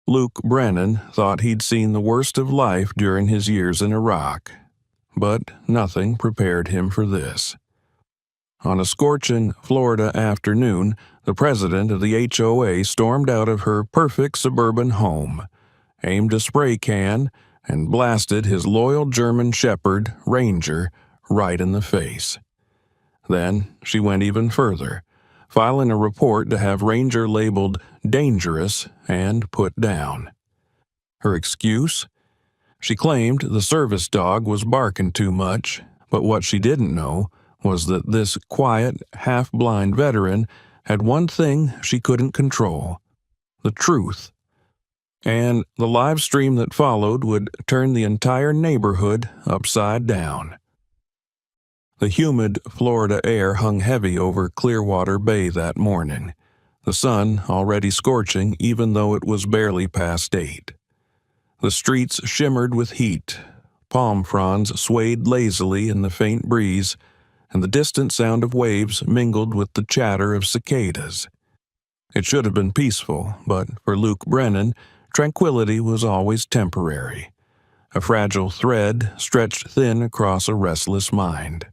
Luke Brennan thought he'd seen the worst of life during his years in Iraq, but nothing prepared him for this. On a scorching Florida afternoon, the president of the HOA stormed out of her perfect suburban home, aimed a spray can, and blasted his loyal German shepherd, Ranger, right in the face. Then she went even further, filing a report to have Ranger labeled dangerous and put down. Her excuse? She claimed the service dog was barking too much, but what she didn't know was that this quiet, half-blind veteran had one thing she couldn't control: the truth. And the live stream that followed would turn the entire neighborhood upside down. The humid Florida air hung heavy over Clearwater Bay that morning, the sun already scorching even though it was barely past 8. The streets shimmered with heat, palm fronds swayed lazily in the faint breeze, and the distant sound of waves mingled with the chatter of cicadas. It should have been peaceful, but for Luke Brennan, tranquility was always temporary, a fragile thread stretched thin across a restless mind.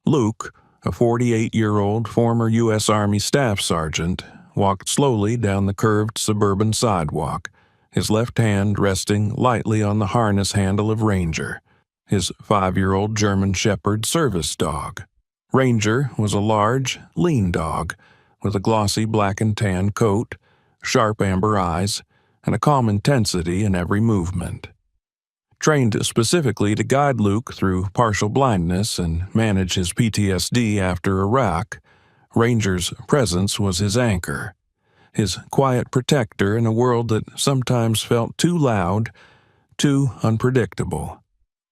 Luke, a 48-year-old former U.S. Army staff sergeant, walked slowly down the curved suburban sidewalk, his left hand resting lightly on the harness handle of Ranger, his 5-year-old German Shepherd service dog. Ranger was a large, lean dog with a glossy black and tan coat, sharp amber eyes, and a calm intensity in every movement. Trained specifically to guide Luke through partial blindness and manage his PTSD after Iraq, Ranger's presence was his anchor, his quiet protector in a world that sometimes felt too loud, too unpredictable.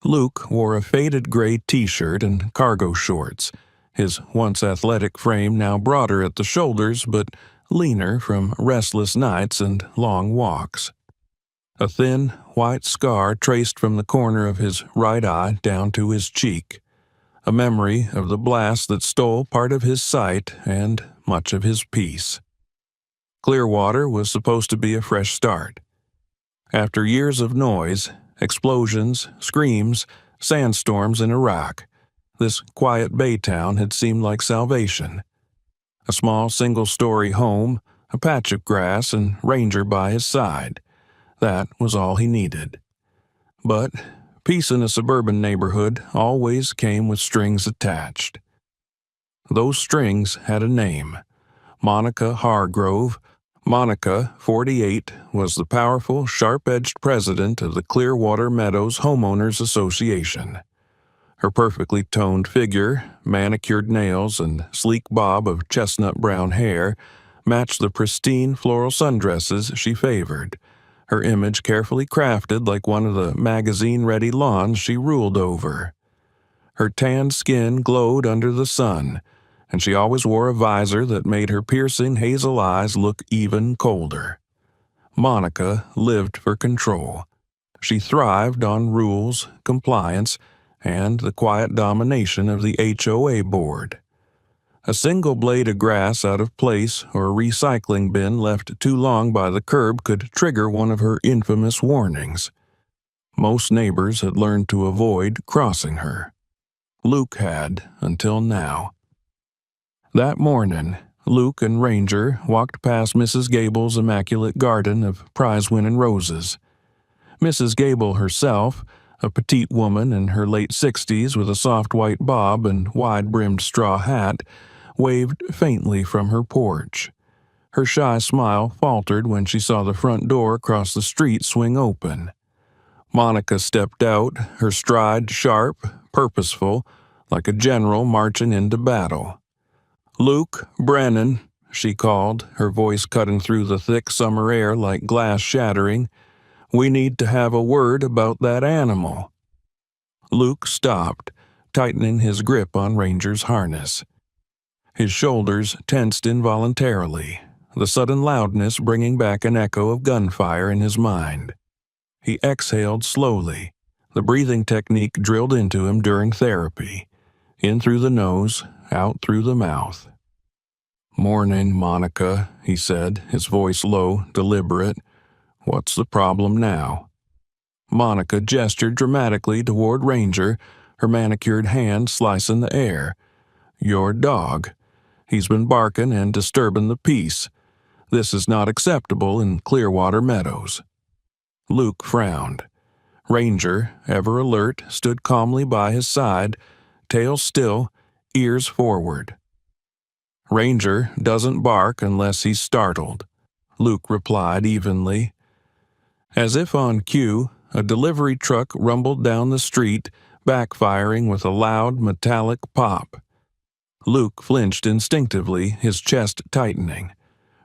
Luke wore a faded gray t-shirt and cargo shorts, his once athletic frame now broader at the shoulders but leaner from restless nights and long walks. A thin, white scar traced from the corner of his right eye down to his cheek, a memory of the blast that stole part of his sight and much of his peace. Clearwater was supposed to be a fresh start. After years of noise, explosions, screams, sandstorms in Iraq, this quiet bay town had seemed like salvation. A small single-story home, a patch of grass, and Ranger by his side. That was all he needed. But peace in a suburban neighborhood always came with strings attached. Those strings had a name: Monica Hargrove. Monica, 48, was the powerful, sharp-edged president of the Clearwater Meadows Homeowners Association. Her perfectly toned figure, manicured nails, and sleek bob of chestnut-brown hair matched the pristine floral sundresses she favored, her image carefully crafted like one of the magazine-ready lawns she ruled over. Her tanned skin glowed under the sun, and she always wore a visor that made her piercing hazel eyes look even colder. Monica lived for control. She thrived on rules, compliance, and the quiet domination of the HOA board. A single blade of grass out of place or a recycling bin left too long by the curb could trigger one of her infamous warnings. Most neighbors had learned to avoid crossing her. Luke had, until now. That morning, Luke and Ranger walked past Mrs. Gable's immaculate garden of prize-winning roses. Mrs. Gable herself, a petite woman in her late 60s with a soft white bob and wide-brimmed straw hat, waved faintly from her porch. Her shy smile faltered when she saw the front door across the street swing open. Monica stepped out, her stride sharp, purposeful, like a general marching into battle. "Luke Brennan," she called, her voice cutting through the thick summer air like glass shattering. "We need to have a word about that animal." Luke stopped, tightening his grip on Ranger's harness. His shoulders tensed involuntarily, the sudden loudness bringing back an echo of gunfire in his mind. He exhaled slowly, the breathing technique drilled into him during therapy, in through the nose, out through the mouth. "Morning, Monica," he said, his voice low, deliberate. What's the problem now?" Monica gestured dramatically toward Ranger, her manicured hand slicing the air. "Your dog. He's been barking and disturbing the peace. This is not acceptable in Clearwater Meadows." Luke frowned. Ranger, ever alert, stood calmly by his side, tail still, ears forward. "Ranger doesn't bark unless he's startled," Luke replied evenly. As if on cue, a delivery truck rumbled down the street, backfiring with a loud metallic pop. Luke flinched instinctively, his chest tightening.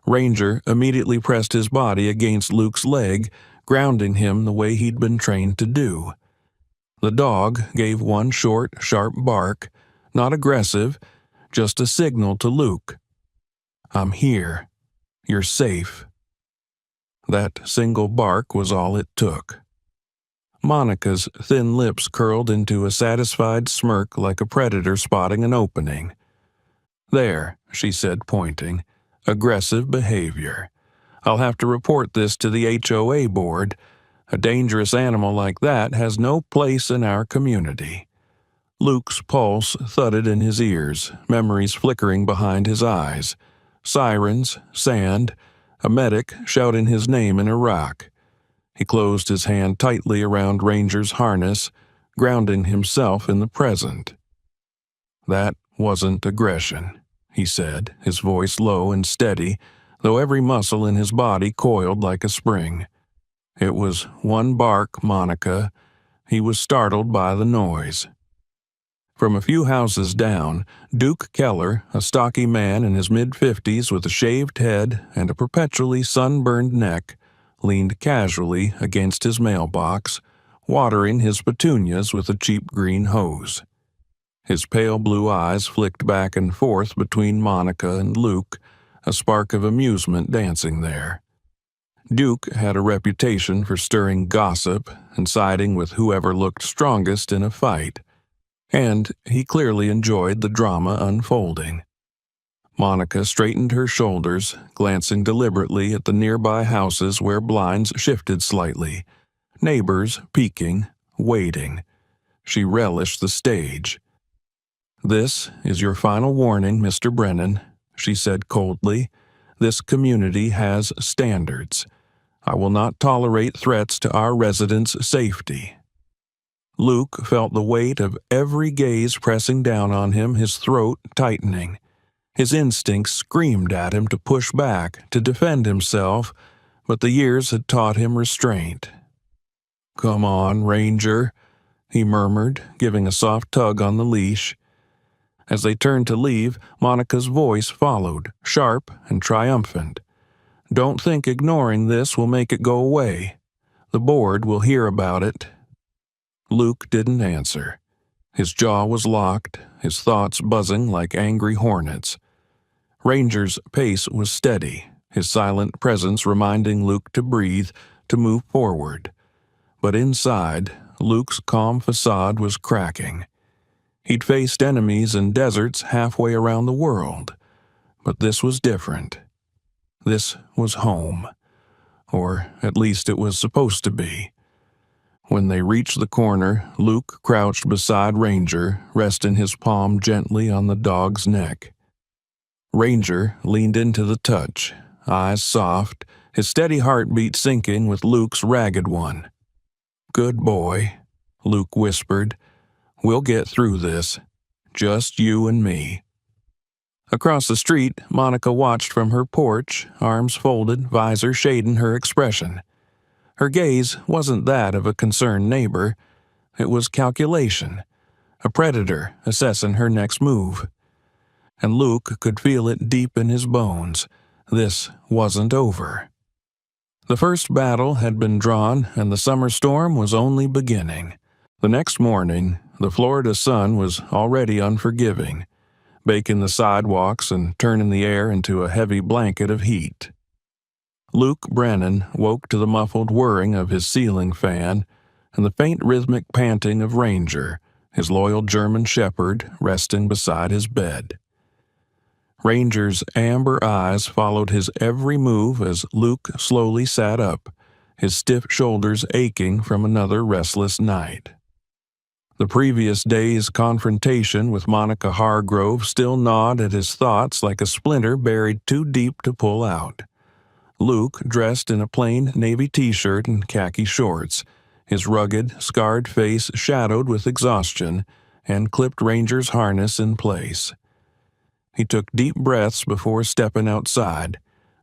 Ranger immediately pressed his body against Luke's leg, grounding him the way he'd been trained to do. The dog gave one short, sharp bark, not aggressive, just a signal to Luke. "I'm here. You're safe." That single bark was all it took. Monica's thin lips curled into a satisfied smirk like a predator spotting an opening. "There," she said, pointing. "Aggressive behavior. I'll have to report this to the HOA board. A dangerous animal like that has no place in our community." Luke's pulse thudded in his ears, memories flickering behind his eyes. Sirens, sand, a medic shouting his name in Iraq. He closed his hand tightly around Ranger's harness, grounding himself in the present. "That wasn't aggression," he said, his voice low and steady, though every muscle in his body coiled like a spring. "It was one bark, Monica. He was startled by the noise." From a few houses down, Duke Keller, a stocky man in his mid-50s with a shaved head and a perpetually sunburned neck, leaned casually against his mailbox, watering his petunias with a cheap green hose. His pale blue eyes flicked back and forth between Monica and Luke, a spark of amusement dancing there. Duke had a reputation for stirring gossip and siding with whoever looked strongest in a fight, and he clearly enjoyed the drama unfolding. Monica straightened her shoulders, glancing deliberately at the nearby houses where blinds shifted slightly, neighbors peeking, waiting. She relished the stage. "This is your final warning, Mr. Brennan," she said coldly. "This community has standards. I will not tolerate threats to our residents' safety." Luke felt the weight of every gaze pressing down on him, his throat tightening. His instincts screamed at him to push back, to defend himself, but the years had taught him restraint. "Come on, Ranger," he murmured, giving a soft tug on the leash. As they turned to leave, Monica's voice followed, sharp and triumphant. "Don't think ignoring this will make it go away. The board will hear about it." Luke didn't answer. His jaw was locked, his thoughts buzzing like angry hornets. Ranger's pace was steady, his silent presence reminding Luke to breathe, to move forward. But inside, Luke's calm facade was cracking. He'd faced enemies in deserts halfway around the world, but this was different. This was home, or at least it was supposed to be. When they reached the corner, Luke crouched beside Ranger, resting his palm gently on the dog's neck. Ranger leaned into the touch, eyes soft, his steady heartbeat syncing with Luke's ragged one. "Good boy," Luke whispered. "We'll get through this. Just you and me." Across the street, Monica watched from her porch, arms folded, visor shading her expression. Her gaze wasn't that of a concerned neighbor. It was calculation, a predator assessing her next move. And Luke could feel it deep in his bones. This wasn't over. The first battle had been drawn, and the summer storm was only beginning. The next morning, the Florida sun was already unforgiving, baking the sidewalks and turning the air into a heavy blanket of heat. Luke Brennan woke to the muffled whirring of his ceiling fan and the faint rhythmic panting of Ranger, his loyal German shepherd, resting beside his bed. Ranger's amber eyes followed his every move as Luke slowly sat up, his stiff shoulders aching from another restless night. The previous day's confrontation with Monica Hargrove still gnawed at his thoughts like a splinter buried too deep to pull out. Luke, dressed in a plain navy t-shirt and khaki shorts, his rugged, scarred face shadowed with exhaustion, and clipped Ranger's harness in place. He took deep breaths before stepping outside,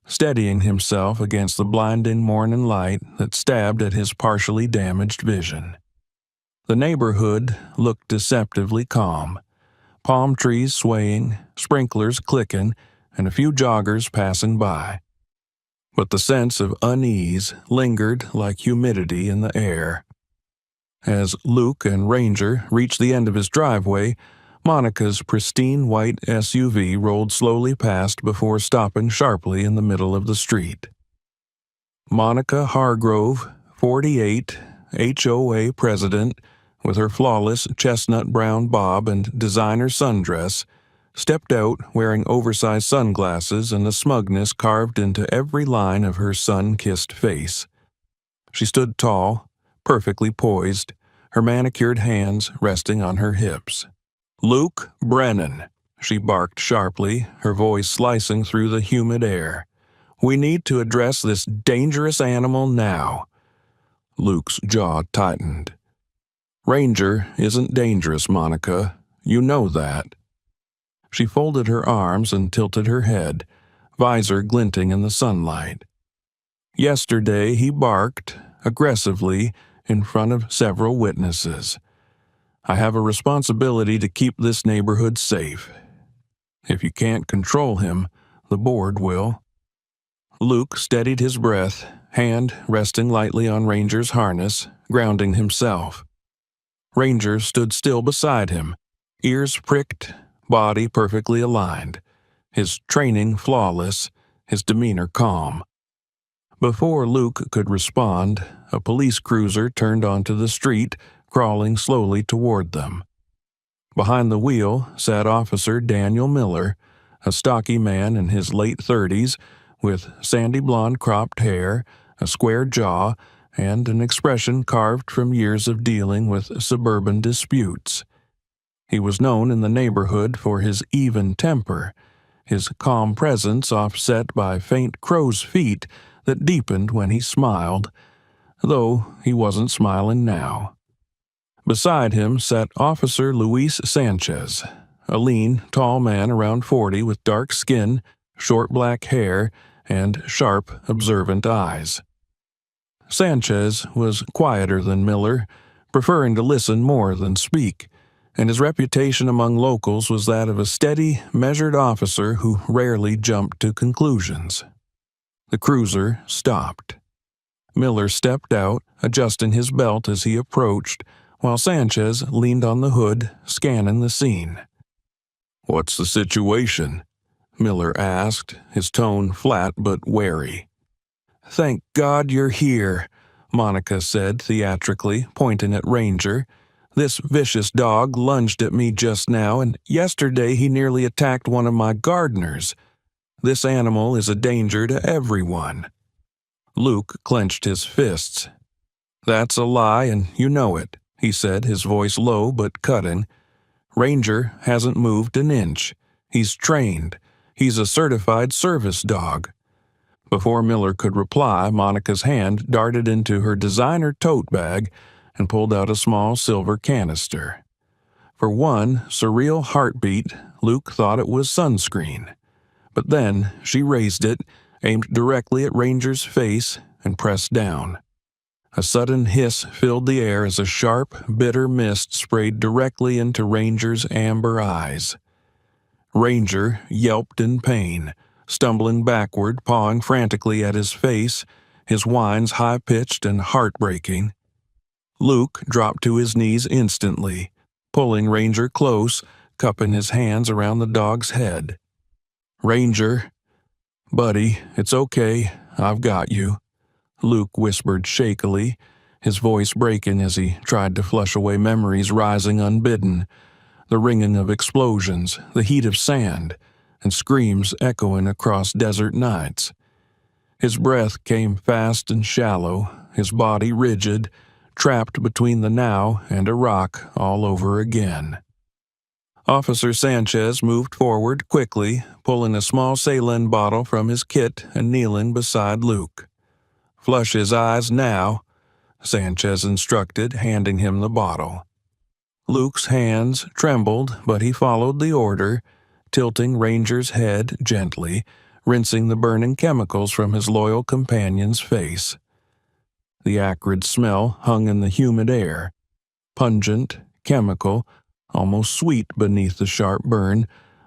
steadying himself against the blinding morning light that stabbed at his partially damaged vision. The neighborhood looked deceptively calm, palm trees swaying, sprinklers clicking, and a few joggers passing by. But the sense of unease lingered like humidity in the air. As Luke and Ranger reached the end of his driveway, Monica's pristine white SUV rolled slowly past before stopping sharply in the middle of the street. Monica Hargrove, 48, HOA president, with her flawless chestnut brown bob and designer sundress, stepped out wearing oversized sunglasses and a smugness carved into every line of her sun-kissed face. She stood tall, perfectly poised, her manicured hands resting on her hips. "Luke Brennan," she barked sharply, her voice slicing through the humid air. "We need to address this dangerous animal now." Luke's jaw tightened. "Ranger isn't dangerous, Monica. You know that." She folded her arms and tilted her head, visor glinting in the sunlight. "Yesterday he barked, aggressively, in front of several witnesses. I have a responsibility to keep this neighborhood safe. If you can't control him, the board will." Luke steadied his breath, hand resting lightly on Ranger's harness, grounding himself. Ranger stood still beside him, ears pricked, body perfectly aligned, his training flawless, his demeanor calm. Before Luke could respond, a police cruiser turned onto the street, crawling slowly toward them. Behind the wheel sat Officer Daniel Miller, a stocky man in his late 30s, with sandy blonde cropped hair, a square jaw, and an expression carved from years of dealing with suburban disputes. He was known in the neighborhood for his even temper, his calm presence offset by faint crow's feet that deepened when he smiled, though he wasn't smiling now. Beside him sat Officer Luis Sanchez, a lean, tall man around 40 with dark skin, short black hair, and sharp, observant eyes. Sanchez was quieter than Miller, preferring to listen more than speak, and his reputation among locals was that of a steady, measured officer who rarely jumped to conclusions. The cruiser stopped. Miller stepped out, adjusting his belt as he approached, while Sanchez leaned on the hood, scanning the scene. "What's the situation?" Miller asked, his tone flat but wary. "Thank God you're here," Monica said theatrically, pointing at Ranger. "This vicious dog lunged at me just now, and yesterday he nearly attacked one of my gardeners. This animal is a danger to everyone." Luke clenched his fists. "That's a lie, and you know it," he said, his voice low but cutting. "Ranger hasn't moved an inch. He's trained. He's a certified service dog." Before Miller could reply, Monica's hand darted into her designer tote bag and pulled out a small silver canister. For one surreal heartbeat, Luke thought it was sunscreen. But then she raised it, aimed directly at Ranger's face, and pressed down. A sudden hiss filled the air as a sharp, bitter mist sprayed directly into Ranger's amber eyes. Ranger yelped in pain, stumbling backward, pawing frantically at his face, his whines high-pitched and heartbreaking. Luke dropped to his knees instantly, pulling Ranger close, cupping his hands around the dog's head. "Ranger, buddy, it's okay, I've got you," Luke whispered shakily, his voice breaking as he tried to flush away memories rising unbidden, the ringing of explosions, the heat of sand, and screams echoing across desert nights. His breath came fast and shallow, his body rigid, trapped between the now and a rock all over again. Officer Sanchez moved forward quickly, pulling a small saline bottle from his kit and kneeling beside Luke. "Flush his eyes now," Sanchez instructed, handing him the bottle. Luke's hands trembled, but he followed the order, tilting Ranger's head gently, rinsing the burning chemicals from his loyal companion's face. The acrid smell hung in the humid air, pungent, chemical, almost sweet beneath the sharp burn,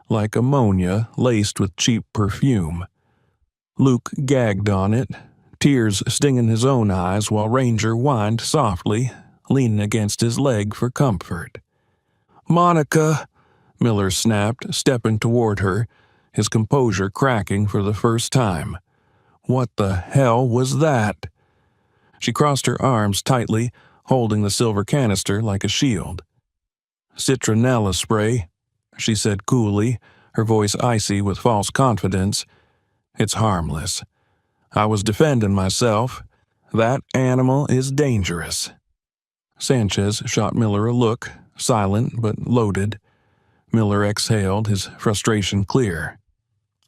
like ammonia laced with cheap perfume. Luke gagged on it, tears stinging his own eyes while Ranger whined softly, leaning against his leg for comfort. "Monica," Miller snapped, stepping toward her, his composure cracking for the first time. "What the hell was that?" She crossed her arms tightly, holding the silver canister like a shield. "Citronella spray," she said coolly, her voice icy with false confidence. "It's harmless. I was defending myself. That animal is dangerous." Sanchez shot Miller a look, silent but loaded. Miller exhaled, his frustration clear.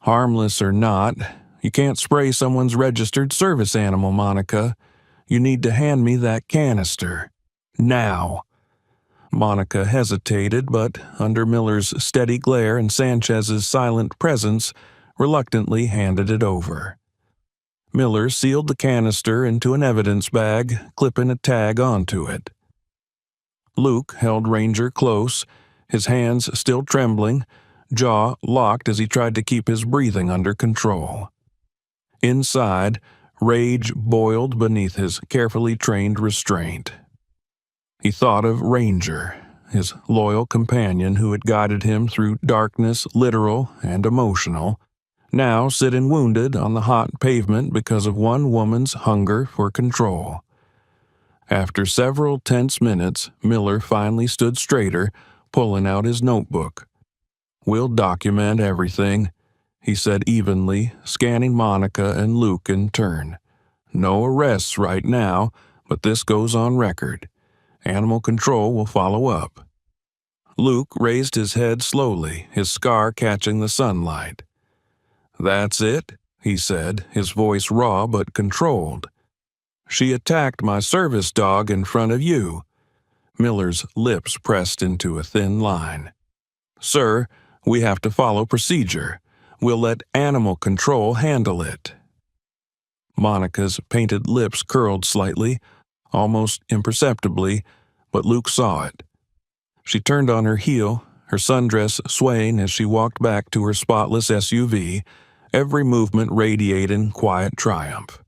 "Harmless or not, you can't spray someone's registered service animal, Monica. You need to hand me that canister. Now." Monica hesitated, but under Miller's steady glare and Sanchez's silent presence, reluctantly handed it over. Miller sealed the canister into an evidence bag, clipping a tag onto it. Luke held Ranger close, his hands still trembling, jaw locked as he tried to keep his breathing under control. Inside, rage boiled beneath his carefully trained restraint. He thought of Ranger, his loyal companion who had guided him through darkness, literal and emotional, now sitting wounded on the hot pavement because of one woman's hunger for control. After several tense minutes, Miller finally stood straighter, pulling out his notebook. "We'll document everything," he said evenly, scanning Monica and Luke in turn. "No arrests right now, but this goes on record. Animal control will follow up." Luke raised his head slowly, his scar catching the sunlight. "That's it," he said, his voice raw but controlled. "She attacked my service dog in front of you." Miller's lips pressed into a thin line. "Sir, we have to follow procedure. We'll let animal control handle it." Monica's painted lips curled slightly, almost imperceptibly, but Luke saw it. She turned on her heel, her sundress swaying as she walked back to her spotless SUV, every movement radiating quiet triumph.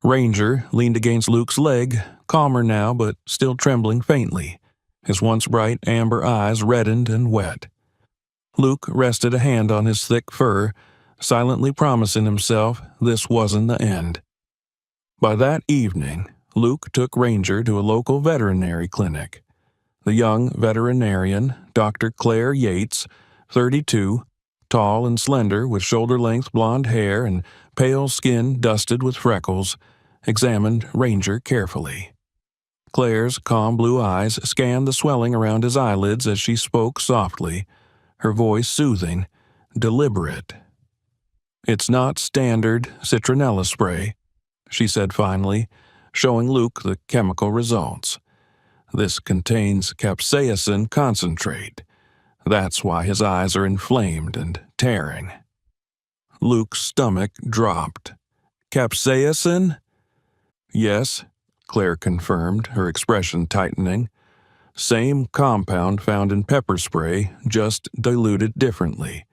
Ranger leaned against Luke's leg, calmer now but still trembling faintly, his once bright amber eyes reddened and wet. Luke rested a hand on his thick fur, silently promising himself this wasn't the end. By that evening, Luke took Ranger to a local veterinary clinic. The young veterinarian, Dr. Claire Yates, 32, tall and slender with shoulder-length blonde hair and pale skin dusted with freckles, examined Ranger carefully. Claire's calm blue eyes scanned the swelling around his eyelids as she spoke softly, her voice soothing, deliberate. "It's not standard citronella spray," she said finally, showing Luke the chemical results. "This contains capsaicin concentrate. That's why his eyes are inflamed and tearing." Luke's stomach dropped. "Capsaicin?" "Yes," Claire confirmed, her expression tightening. "Same compound found in pepper spray, just diluted differently.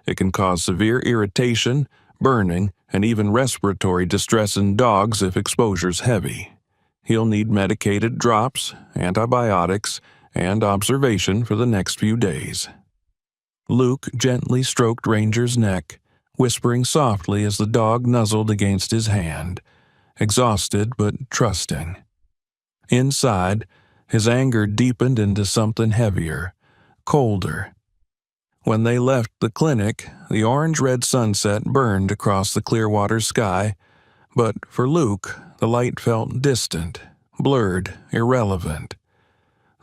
It can cause severe irritation, burning, and even respiratory distress in dogs if exposure's heavy. He'll need medicated drops, antibiotics, and observation for the next few days." Luke gently stroked Ranger's neck, whispering softly as the dog nuzzled against his hand, exhausted but trusting. Inside, his anger deepened into something heavier, colder. When they left the clinic, the orange-red sunset burned across the Clearwater sky, But for Luke, the light felt distant, blurred, irrelevant.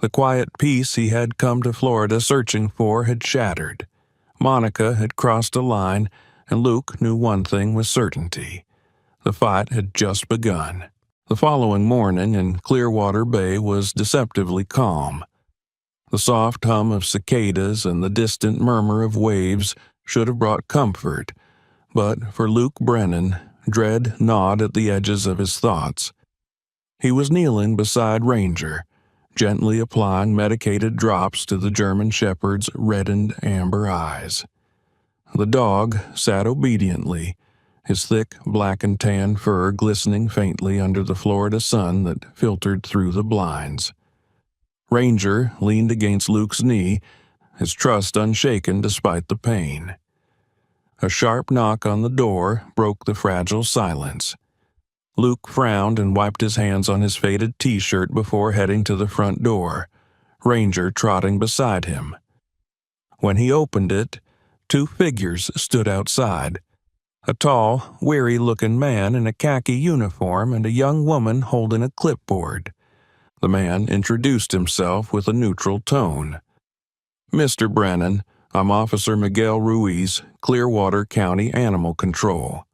The quiet peace he had come to Florida searching for had shattered. Monica had crossed a line, and Luke knew one thing with certainty. The fight had just begun. The following morning in Clearwater Bay was deceptively calm. The soft hum of cicadas and the distant murmur of waves should have brought comfort, but for Luke Brennan, dread gnawed at the edges of his thoughts. He was kneeling beside Ranger, gently applying medicated drops to the German shepherd's reddened amber eyes. The dog sat obediently, his thick black and tan fur glistening faintly under the Florida sun that filtered through the blinds. Ranger leaned against Luke's knee, his trust unshaken despite the pain. A sharp knock on the door broke the fragile silence. Luke frowned and wiped his hands on his faded t-shirt before heading to the front door, Ranger trotting beside him. When he opened it, two figures stood outside. A tall, weary-looking man in a khaki uniform and a young woman holding a clipboard. The man introduced himself with a neutral tone. "Mr. Brennan, I'm Officer Miguel Ruiz, Clearwater County Animal Control."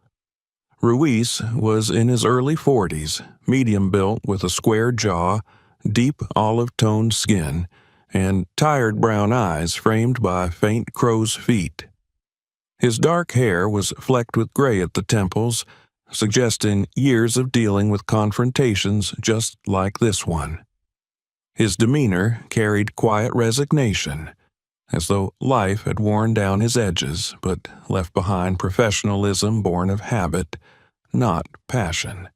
Ruiz was in his early 40s, medium-built with a square jaw, deep olive-toned skin, and tired brown eyes framed by faint crow's feet. His dark hair was flecked with gray at the temples, suggesting years of dealing with confrontations just like this one. His demeanor carried quiet resignation, as though life had worn down his edges but left behind professionalism born of habit, not passion.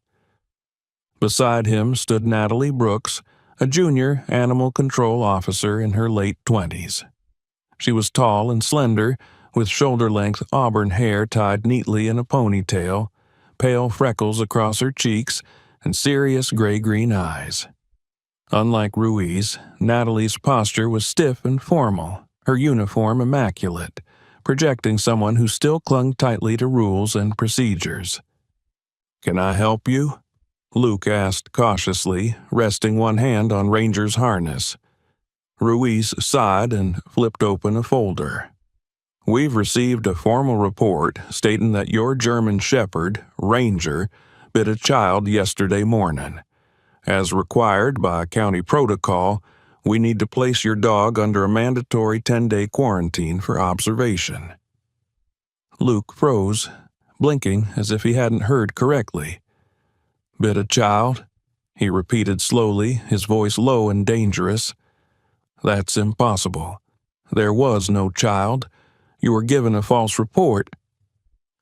Beside him stood Natalie Brooks, a junior animal control officer in her late 20s. She was tall and slender, with shoulder-length auburn hair tied neatly in a ponytail, pale freckles across her cheeks, and serious gray-green eyes. Unlike Ruiz, Natalie's posture was stiff and formal, her uniform immaculate, projecting someone who still clung tightly to rules and procedures. "Can I help you?" Luke asked cautiously, resting one hand on Ranger's harness. Ruiz sighed and flipped open a folder. "We've received a formal report stating that your German shepherd, Ranger, bit a child yesterday morning. As required by county protocol, we need to place your dog under a mandatory 10-day quarantine for observation." Luke froze, blinking as if he hadn't heard correctly. "Bit a child?" he repeated slowly, his voice low and dangerous. "That's impossible. There was no child. You were given a false report."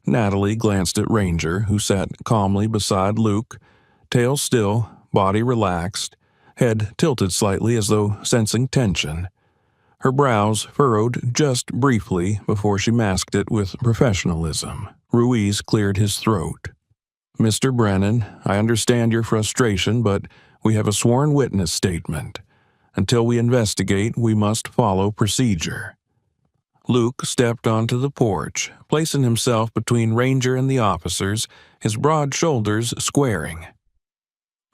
Natalie glanced at Ranger, who sat calmly beside Luke, tail still, body relaxed, head tilted slightly as though sensing tension. Her brows furrowed just briefly before she masked it with professionalism. Ruiz cleared his throat. "Mr. Brennan, I understand your frustration, but we have a sworn witness statement. Until we investigate, we must follow procedure." Luke stepped onto the porch, placing himself between Ranger and the officers, his broad shoulders squaring.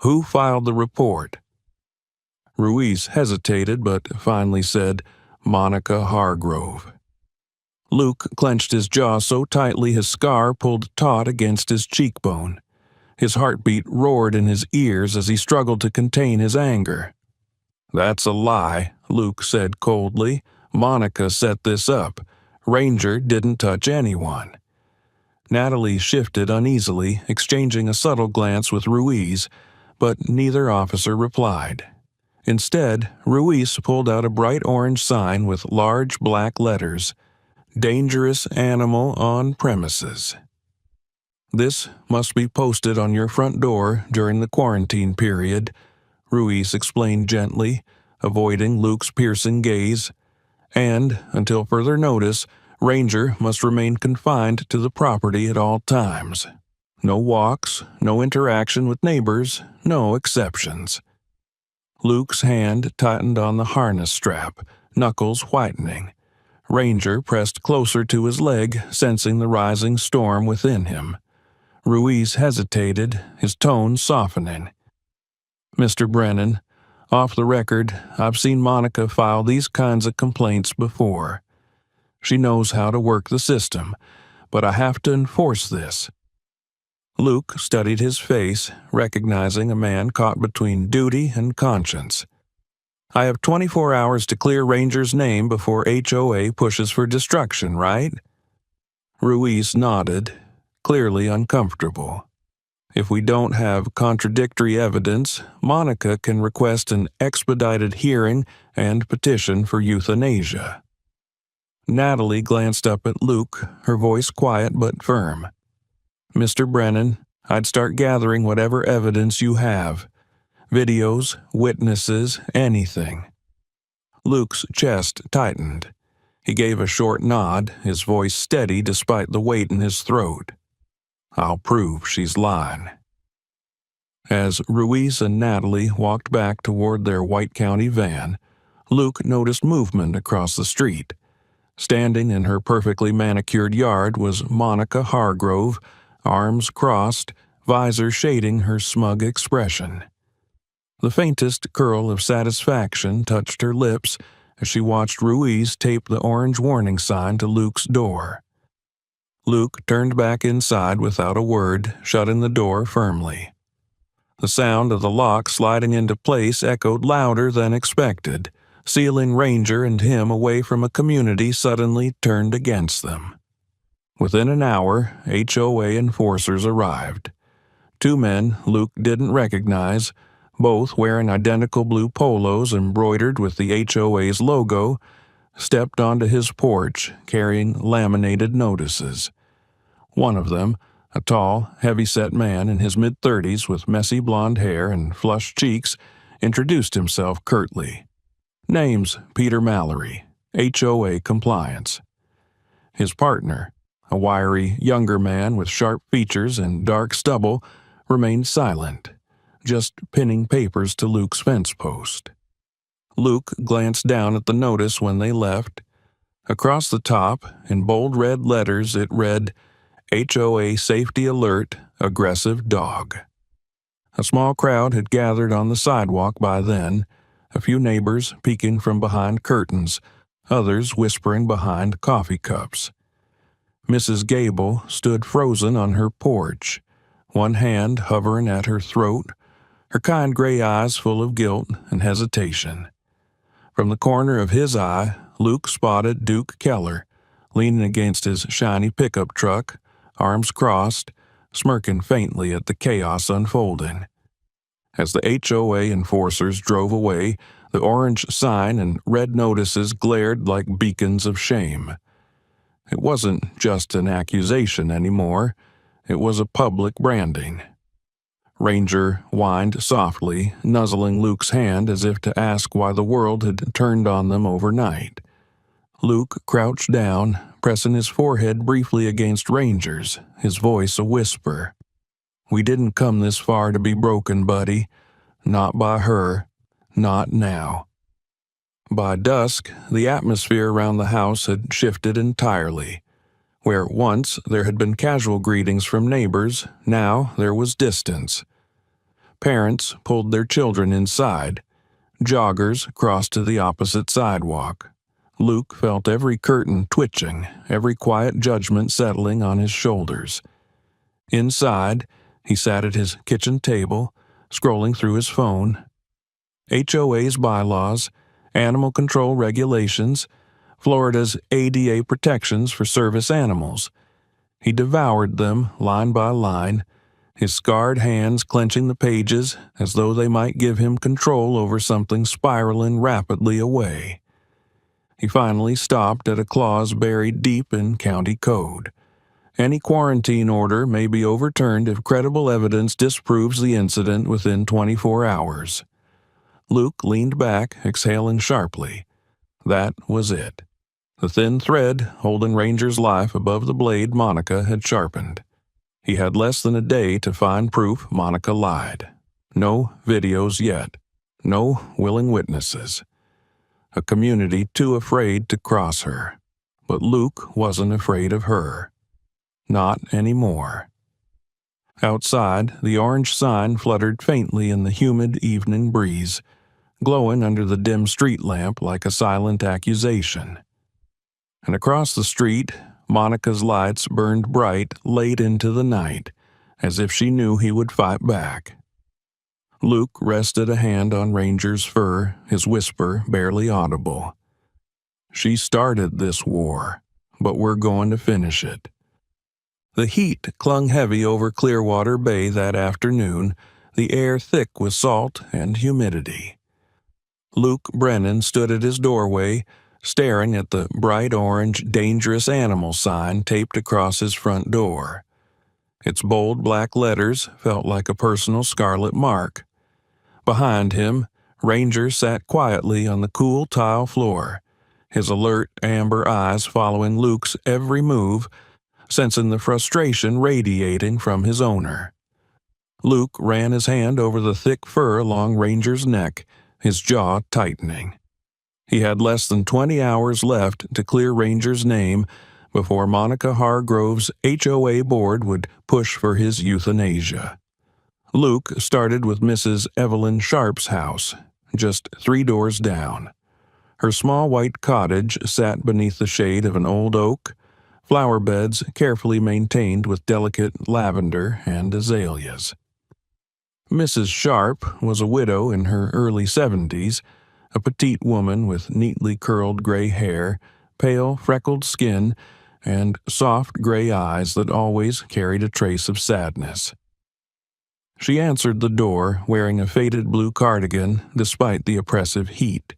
"Who filed the report?" Ruiz hesitated but finally said, "Monica Hargrove." Luke clenched his jaw so tightly his scar pulled taut against his cheekbone. His heartbeat roared in his ears as he struggled to contain his anger. "That's a lie," Luke said coldly. "Monica set this up. Ranger didn't touch anyone." Natalie shifted uneasily, exchanging a subtle glance with Ruiz, but neither officer replied. Instead, Ruiz pulled out a bright orange sign with large black letters, "Dangerous Animal on Premises." "This must be posted on your front door during the quarantine period," Ruiz explained gently, avoiding Luke's piercing gaze. "And, until further notice, Ranger must remain confined to the property at all times. No walks, no interaction with neighbors, no exceptions." Luke's hand tightened on the harness strap, knuckles whitening. Ranger pressed closer to his leg, sensing the rising storm within him. Ruiz hesitated, his tone softening. "Mr. Brennan, off the record, I've seen Monica file these kinds of complaints before. She knows how to work the system, but I have to enforce this." Luke studied his face, recognizing a man caught between duty and conscience. "I have 24 hours to clear Ranger's name before HOA pushes for destruction, right?" Ruiz nodded, clearly uncomfortable. "If we don't have contradictory evidence, Monica can request an expedited hearing and petition for euthanasia." Natalie glanced up at Luke, her voice quiet but firm. "Mr. Brennan, I'd start gathering whatever evidence you have. Videos, witnesses, anything." Luke's chest tightened. He gave a short nod, his voice steady despite the weight in his throat. "I'll prove she's lying." As Ruiz and Natalie walked back toward their White County van, Luke noticed movement across the street. Standing in her perfectly manicured yard was Monica Hargrove, arms crossed, visor shading her smug expression. The faintest curl of satisfaction touched her lips as she watched Ruiz tape the orange warning sign to Luke's door. Luke turned back inside without a word, shutting the door firmly. The sound of the lock sliding into place echoed louder than expected, sealing Ranger and him away from a community suddenly turned against them. Within an hour, HOA enforcers arrived. Two men Luke didn't recognize, both wearing identical blue polos embroidered with the HOA's logo, stepped onto his porch carrying laminated notices. One of them, a tall, heavy-set man in his mid-30s with messy blonde hair and flushed cheeks, introduced himself curtly. "Name's Peter Mallory, HOA Compliance." His partner, a wiry, younger man with sharp features and dark stubble, remained silent, just pinning papers to Luke's fence post. Luke glanced down at the notice when they left. Across the top, in bold red letters, it read, "HOA Safety Alert, Aggressive Dog." A small crowd had gathered on the sidewalk by then, a few neighbors peeking from behind curtains, others whispering behind coffee cups. Mrs. Gable stood frozen on her porch, one hand hovering at her throat, her kind gray eyes full of guilt and hesitation. From the corner of his eye, Luke spotted Duke Keller, leaning against his shiny pickup truck, arms crossed, smirking faintly at the chaos unfolding. As the HOA enforcers drove away, the orange sign and red notices glared like beacons of shame. It wasn't just an accusation anymore. It was a public branding. Ranger whined softly, nuzzling Luke's hand as if to ask why the world had turned on them overnight. Luke crouched down, pressing his forehead briefly against Ranger's, his voice a whisper. "We didn't come this far to be broken, buddy. Not by her. Not now." By dusk, the atmosphere around the house had shifted entirely. Where once there had been casual greetings from neighbors, now there was distance. Parents pulled their children inside. Joggers crossed to the opposite sidewalk. Luke felt every curtain twitching, every quiet judgment settling on his shoulders. Inside, he sat at his kitchen table, scrolling through his phone. HOA's bylaws, animal control regulations, Florida's ADA protections for service animals. He devoured them line by line, his scarred hands clenching the pages as though they might give him control over something spiraling rapidly away. He finally stopped at a clause buried deep in county code. Any quarantine order may be overturned if credible evidence disproves the incident within 24 hours. Luke leaned back, exhaling sharply. That was it. The thin thread holding Ranger's life above the blade Monica had sharpened. He had less than a day to find proof Monica lied. No videos yet. No willing witnesses. A community too afraid to cross her. But Luke wasn't afraid of her. Not anymore. Outside, the orange sign fluttered faintly in the humid evening breeze, glowing under the dim street lamp like a silent accusation. And across the street, Monica's lights burned bright late into the night, as if she knew he would fight back. Luke rested a hand on Ranger's fur, his whisper barely audible. "She started this war, but we're going to finish it." The heat clung heavy over Clearwater Bay that afternoon, the air thick with salt and humidity. Luke Brennan stood at his doorway, staring at the bright orange "Dangerous Animal" sign taped across his front door. Its bold black letters felt like a personal scarlet mark. Behind him, Ranger sat quietly on the cool tile floor, his alert amber eyes following Luke's every move, sensing the frustration radiating from his owner. Luke ran his hand over the thick fur along Ranger's neck, his jaw tightening. He had less than 20 hours left to clear Ranger's name before Monica Hargrove's HOA board would push for his euthanasia. Luke started with Mrs. Evelyn Sharp's house, just 3 doors down. Her small white cottage sat beneath the shade of an old oak, flower beds carefully maintained with delicate lavender and azaleas. Mrs. Sharp was a widow in her early 70s, a petite woman with neatly curled gray hair, pale, freckled skin, and soft gray eyes that always carried a trace of sadness. She answered the door wearing a faded blue cardigan despite the oppressive heat,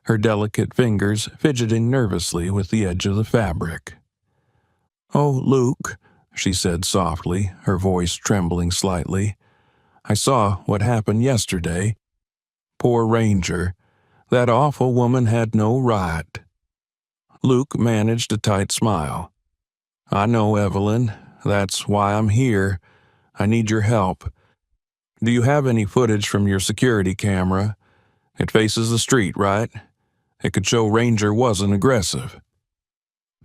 her delicate fingers fidgeting nervously with the edge of the fabric. "Oh, Luke," she said softly, her voice trembling slightly. "I saw what happened yesterday. Poor Ranger. That awful woman had no right." Luke managed a tight smile. "I know, Evelyn. That's why I'm here. I need your help. Do you have any footage from your security camera? It faces the street, right? It could show Ranger wasn't aggressive."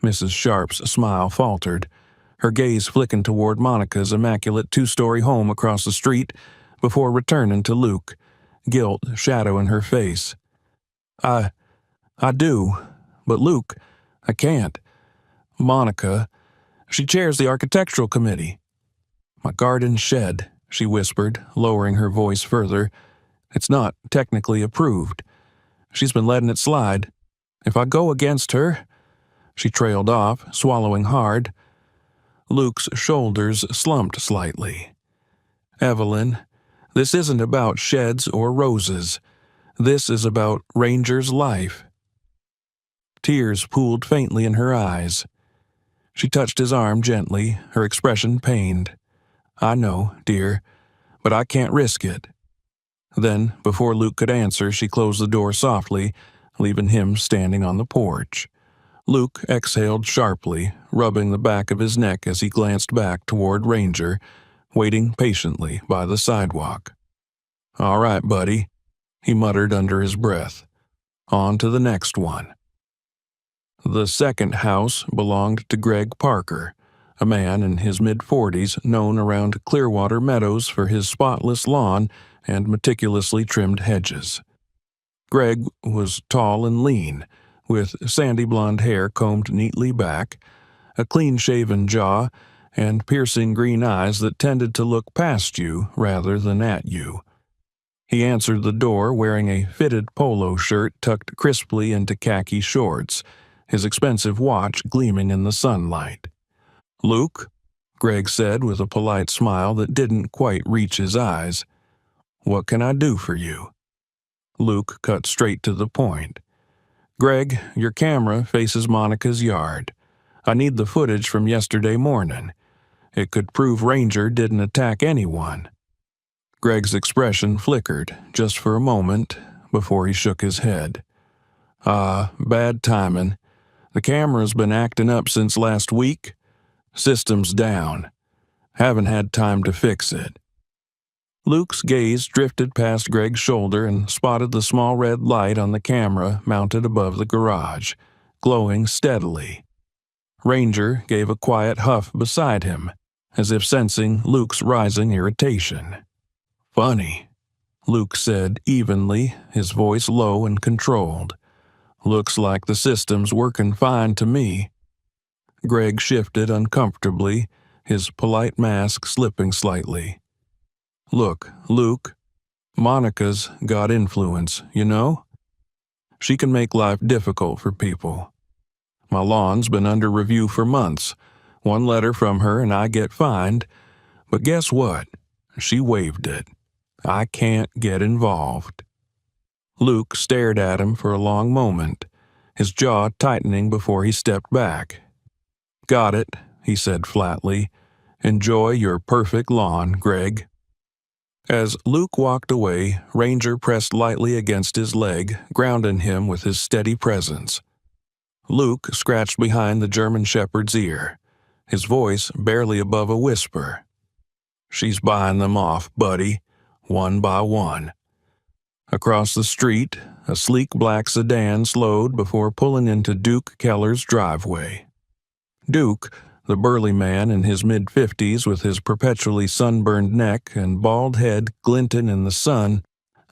Mrs. Sharp's smile faltered, her gaze flicking toward Monica's immaculate 2-story home across the street before returning to Luke, guilt shadowing her face. I do, but Luke, I can't. Monica, she chairs the architectural committee." "My garden shed," she whispered, lowering her voice further. "It's not technically approved. She's been letting it slide. If I go against her—" She trailed off, swallowing hard. Luke's shoulders slumped slightly. "Evelyn, this isn't about sheds or roses. This is about Ranger's life." Tears pooled faintly in her eyes. She touched his arm gently, her expression pained. "I know, dear, but I can't risk it." Then, before Luke could answer, she closed the door softly, leaving him standing on the porch. Luke exhaled sharply, rubbing the back of his neck as he glanced back toward Ranger, waiting patiently by the sidewalk. "All right, buddy," he muttered under his breath. "On to the next one." The second house belonged to Greg Parker, a man in his mid-40s known around Clearwater Meadows for his spotless lawn and meticulously trimmed hedges. Greg was tall and lean, with sandy blonde hair combed neatly back, a clean-shaven jaw, and piercing green eyes that tended to look past you rather than at you. He answered the door wearing a fitted polo shirt tucked crisply into khaki shorts, his expensive watch gleaming in the sunlight. "Luke," Greg said with a polite smile that didn't quite reach his eyes, "what can I do for you?" Luke cut straight to the point. "Greg, your camera faces Monica's yard. I need the footage from yesterday morning. It could prove Ranger didn't attack anyone." Greg's expression flickered just for a moment before he shook his head. Bad timing. The camera's been acting up since last week. System's down. Haven't had time to fix it." Luke's gaze drifted past Greg's shoulder and spotted the small red light on the camera mounted above the garage, glowing steadily. Ranger gave a quiet huff beside him, as if sensing Luke's rising irritation. "Funny," Luke said evenly, his voice low and controlled. "Looks like the system's working fine to me." Greg shifted uncomfortably, his polite mask slipping slightly. "Look, Luke, Monica's got influence, you know? She can make life difficult for people. My lawn's been under review for months. One letter from her and I get fined. But guess what? She waived it. I can't get involved." Luke stared at him for a long moment, his jaw tightening before he stepped back. "Got it," he said flatly. "Enjoy your perfect lawn, Greg." As Luke walked away, Ranger pressed lightly against his leg, grounding him with his steady presence. Luke scratched behind the German shepherd's ear, his voice barely above a whisper. "She's buying them off, buddy, one by one." Across the street, a sleek black sedan slowed before pulling into Duke Keller's driveway. Duke, the burly man in his mid-50s with his perpetually sunburned neck and bald head glinting in the sun,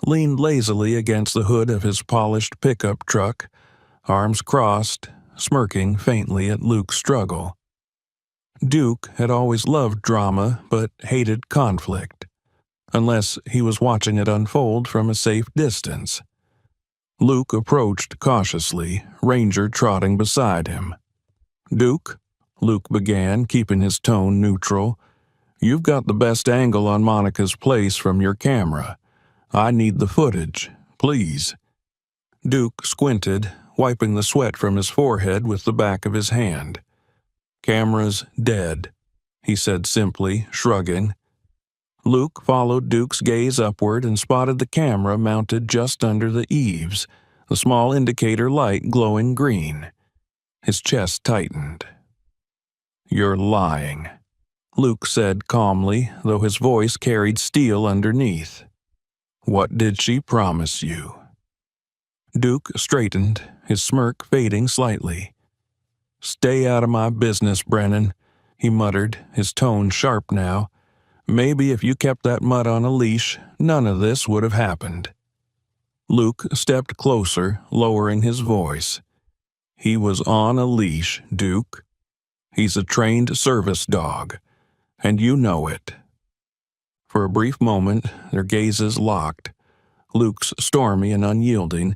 leaned lazily against the hood of his polished pickup truck, arms crossed, smirking faintly at Luke's struggle. Duke had always loved drama but hated conflict, unless he was watching it unfold from a safe distance. Luke approached cautiously, Ranger trotting beside him. "Duke," Luke began, keeping his tone neutral, "you've got the best angle on Monica's place from your camera. I need the footage, please." Duke squinted, wiping the sweat from his forehead with the back of his hand. "Camera's dead," he said simply, shrugging. Luke followed Duke's gaze upward and spotted the camera mounted just under the eaves, the small indicator light glowing green. His chest tightened. "You're lying," Luke said calmly, though his voice carried steel underneath. "What did she promise you?" Duke straightened, his smirk fading slightly. "Stay out of my business, Brennan," he muttered, his tone sharp now. "Maybe if you kept that mutt on a leash, none of this would have happened." Luke stepped closer, lowering his voice. "He was on a leash, Duke. He's a trained service dog, and you know it." For a brief moment, their gazes locked, Luke's stormy and unyielding,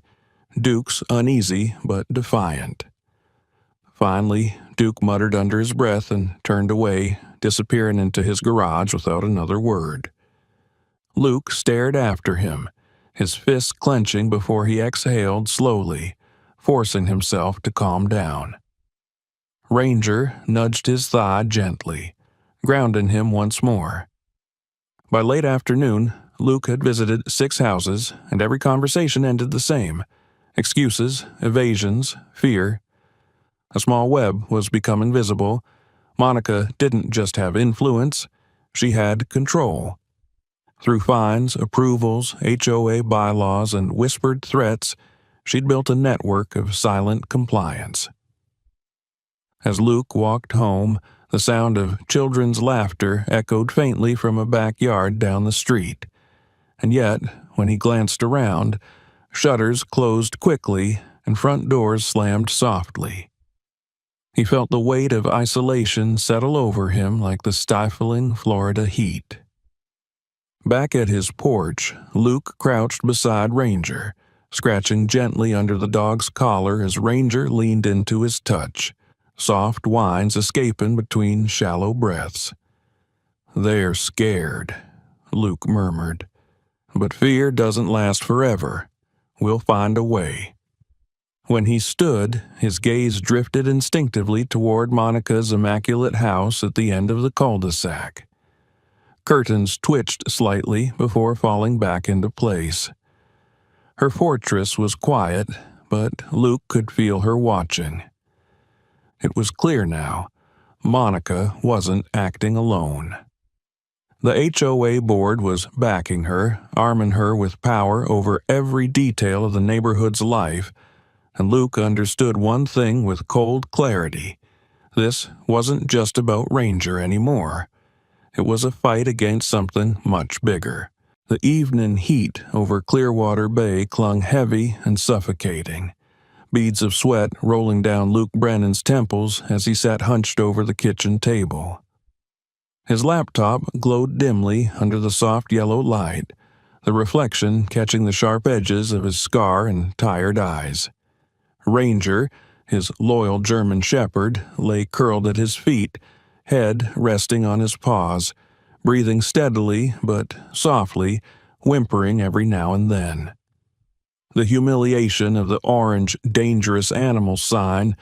Duke's uneasy but defiant. Finally, Duke muttered under his breath and turned away, disappearing into his garage without another word. Luke stared after him, his fists clenching before he exhaled slowly, forcing himself to calm down. Ranger nudged his thigh gently, grounding him once more. By late afternoon, Luke had visited 6 houses, and every conversation ended the same: excuses, evasions, fear. A small web was becoming visible. Monica didn't just have influence, she had control. Through fines, approvals, HOA bylaws, and whispered threats, she'd built a network of silent compliance. As Luke walked home, the sound of children's laughter echoed faintly from a backyard down the street. And yet, when he glanced around, shutters closed quickly and front doors slammed softly. He felt the weight of isolation settle over him like the stifling Florida heat. Back at his porch, Luke crouched beside Ranger, scratching gently under the dog's collar as Ranger leaned into his touch, soft whines escaping between shallow breaths. "They're scared," Luke murmured. "But fear doesn't last forever. We'll find a way." When he stood, his gaze drifted instinctively toward Monica's immaculate house at the end of the cul-de-sac. Curtains twitched slightly before falling back into place. Her fortress was quiet, but Luke could feel her watching. It was clear now, Monica wasn't acting alone. The HOA board was backing her, arming her with power over every detail of the neighborhood's life, and Luke understood one thing with cold clarity: this wasn't just about Ranger anymore. It was a fight against something much bigger. The evening heat over Clearwater Bay clung heavy and suffocating, beads of sweat rolling down Luke Brennan's temples as he sat hunched over the kitchen table. His laptop glowed dimly under the soft yellow light, the reflection catching the sharp edges of his scar and tired eyes. Ranger, his loyal German shepherd, lay curled at his feet, head resting on his paws, breathing steadily but softly, whimpering every now and then. The humiliation of the orange dangerous animal sign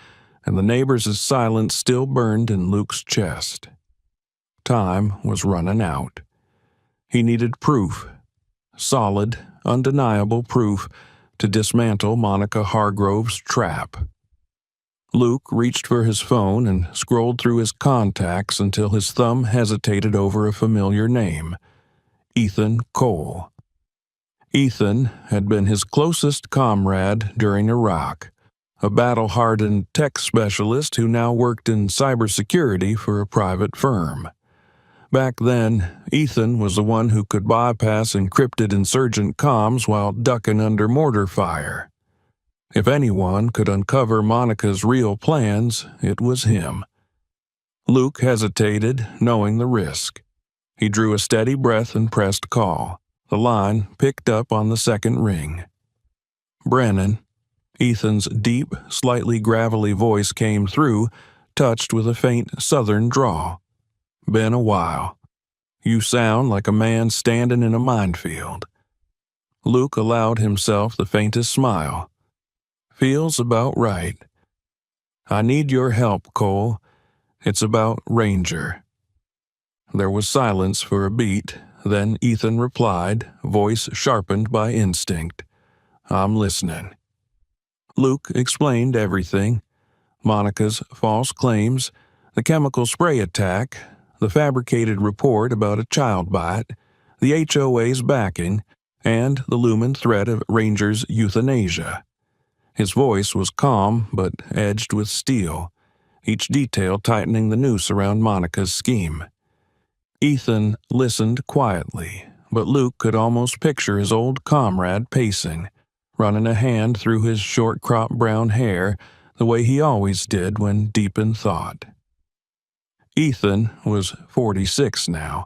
and the neighbors' silence still burned in Luke's chest. Time was running out. He needed proof, solid, undeniable proof, to dismantle Monica Hargrove's trap. Luke reached for his phone and scrolled through his contacts until his thumb hesitated over a familiar name: Ethan Cole. Ethan had been his closest comrade during Iraq, a battle-hardened tech specialist who now worked in cybersecurity for a private firm. Back then, Ethan was the one who could bypass encrypted insurgent comms while ducking under mortar fire. If anyone could uncover Monica's real plans, it was him. Luke hesitated, knowing the risk. He drew a steady breath and pressed call. The line picked up on the second ring. "Brennan." Ethan's deep, slightly gravelly voice came through, touched with a faint southern drawl. "Been a while. You sound like a man standing in a minefield." Luke allowed himself the faintest smile. "Feels about right. I need your help, Cole. It's about Ranger." There was silence for a beat, then Ethan replied, voice sharpened by instinct. "I'm listening." Luke explained everything: Monica's false claims, the chemical spray attack, the fabricated report about a child bite, the HOA's backing, and the looming threat of Ranger's euthanasia. His voice was calm but edged with steel, each detail tightening the noose around Monica's scheme. Ethan listened quietly, but Luke could almost picture his old comrade pacing, running a hand through his short-cropped brown hair the way he always did when deep in thought. Ethan was 46 now,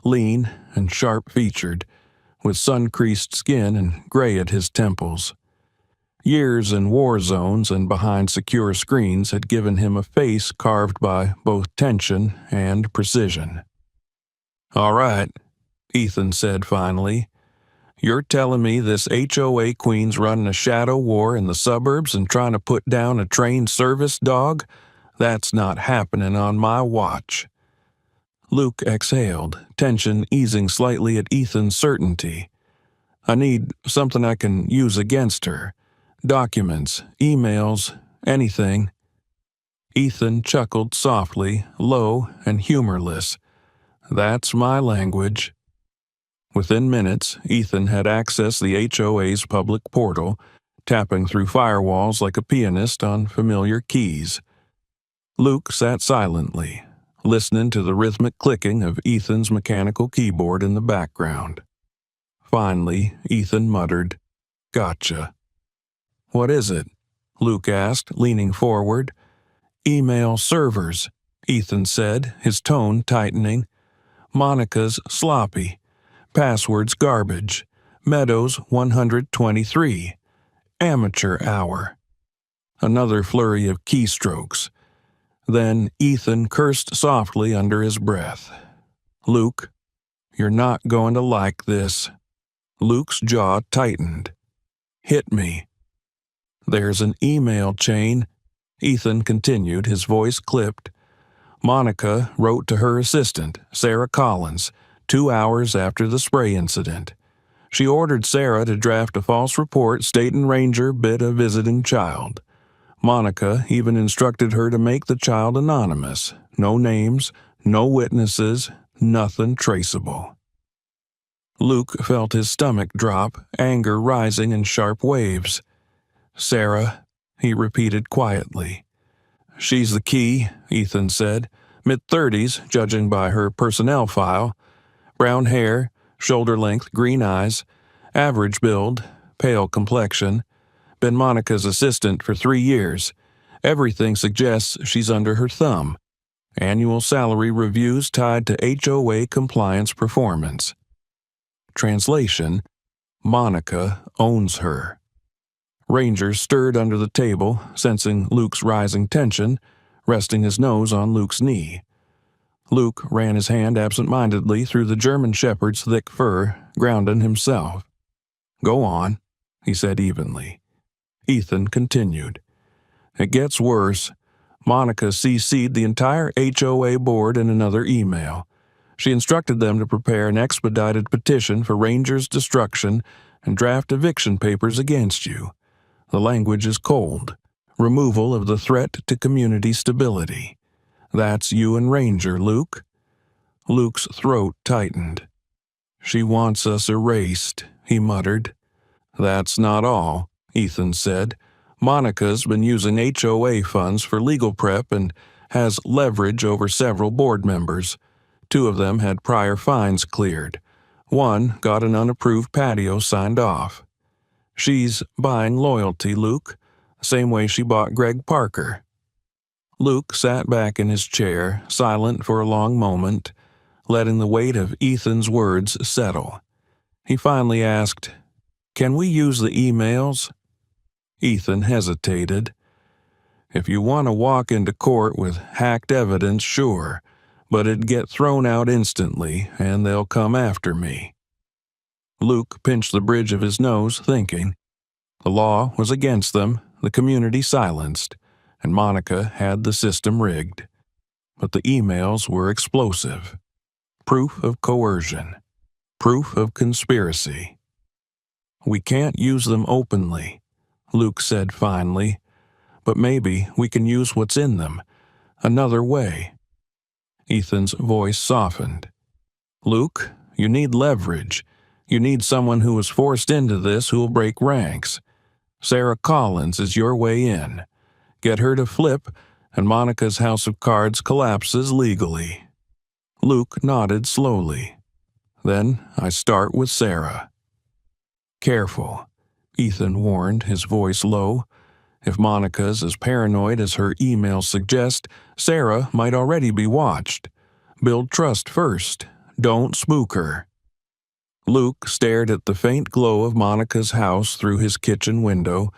lean and sharp-featured, with sun-creased skin and gray at his temples. Years in war zones and behind secure screens had given him a face carved by both tension and precision. "All right," Ethan said finally. "You're telling me this HOA queen's running a shadow war in the suburbs and trying to put down a trained service dog? That's not happening on my watch." Luke exhaled, tension easing slightly at Ethan's certainty. "I need something I can use against her. Documents, emails, anything." Ethan chuckled softly, low and humorless. "That's my language." Within minutes, Ethan had accessed the HOA's public portal, tapping through firewalls like a pianist on familiar keys. Luke sat silently, listening to the rhythmic clicking of Ethan's mechanical keyboard in the background. Finally, Ethan muttered, "Gotcha." "What is it?" Luke asked, leaning forward. "Email servers," Ethan said, his tone tightening. "Monica's sloppy. Passwords garbage. Meadows 123. Amateur hour." Another flurry of keystrokes. Then Ethan cursed softly under his breath. "Luke, you're not going to like this." Luke's jaw tightened. "Hit me." "There's an email chain," Ethan continued, his voice clipped. "Monica wrote to her assistant, Sarah Collins, 2 hours after the spray incident. She ordered Sarah to draft a false report stating Ranger bit a visiting child. Monica even instructed her to make the child anonymous. No names, no witnesses, nothing traceable." Luke felt his stomach drop, anger rising in sharp waves. "Sarah," he repeated quietly. "She's the key," Ethan said. Mid-30s, judging by her personnel file. Brown hair, shoulder-length green eyes, average build, pale complexion. Been Monica's assistant for 3 years. Everything suggests she's under her thumb. Annual salary reviews tied to HOA compliance performance. Translation: Monica owns her. Ranger stirred under the table, sensing Luke's rising tension, resting his nose on Luke's knee. Luke ran his hand absent-mindedly through the German shepherd's thick fur, grounding himself. "Go on," he said evenly. Ethan continued. "It gets worse. Monica CC'd the entire HOA board in another email. She instructed them to prepare an expedited petition for Ranger's destruction and draft eviction papers against you. The language is cold. Removal of the threat to community stability. That's you and Ranger, Luke." Luke's throat tightened. "She wants us erased," he muttered. "That's not all," Ethan said. "Monica's been using HOA funds for legal prep and has leverage over several board members. 2 of them had prior fines cleared. 1 got an unapproved patio signed off. She's buying loyalty, Luke, same way she bought Greg Parker." Luke sat back in his chair, silent for a long moment, letting the weight of Ethan's words settle. He finally asked, "Can we use the emails?" Ethan hesitated. "If you want to walk into court with hacked evidence, sure, but it'd get thrown out instantly, and they'll come after me." Luke pinched the bridge of his nose, thinking. The law was against them, the community silenced, and Monica had the system rigged. But the emails were explosive. Proof of coercion. Proof of conspiracy. "We can't use them openly," Luke said finally, "but maybe we can use what's in them. Another way." Ethan's voice softened. "Luke, you need leverage. You need someone who was forced into this who'll break ranks. Sarah Collins is your way in. Get her to flip, and Monica's house of cards collapses legally." Luke nodded slowly. "Then I start with Sarah." "Careful," Ethan warned, his voice low. "If Monica's as paranoid as her emails suggest, Sarah might already be watched. Build trust first. Don't spook her." Luke stared at the faint glow of Monica's house through his kitchen window,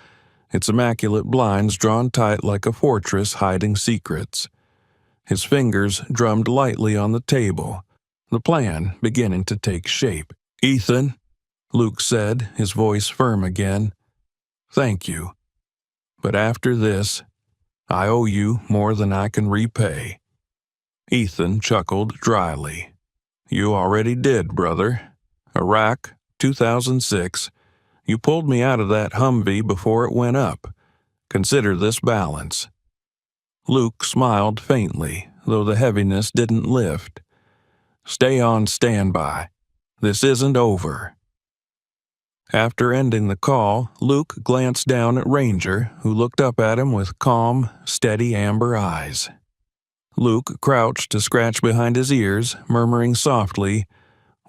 its immaculate blinds drawn tight like a fortress hiding secrets. His fingers drummed lightly on the table, the plan beginning to take shape. "Ethan," Luke said, his voice firm again, "thank you. But after this, I owe you more than I can repay." Ethan chuckled dryly. "You already did, brother. Iraq, 2006. You pulled me out of that Humvee before it went up. Consider this balance." Luke smiled faintly, though the heaviness didn't lift. "Stay on standby. This isn't over." After ending the call, Luke glanced down at Ranger, who looked up at him with calm, steady amber eyes. Luke crouched to scratch behind his ears, murmuring softly,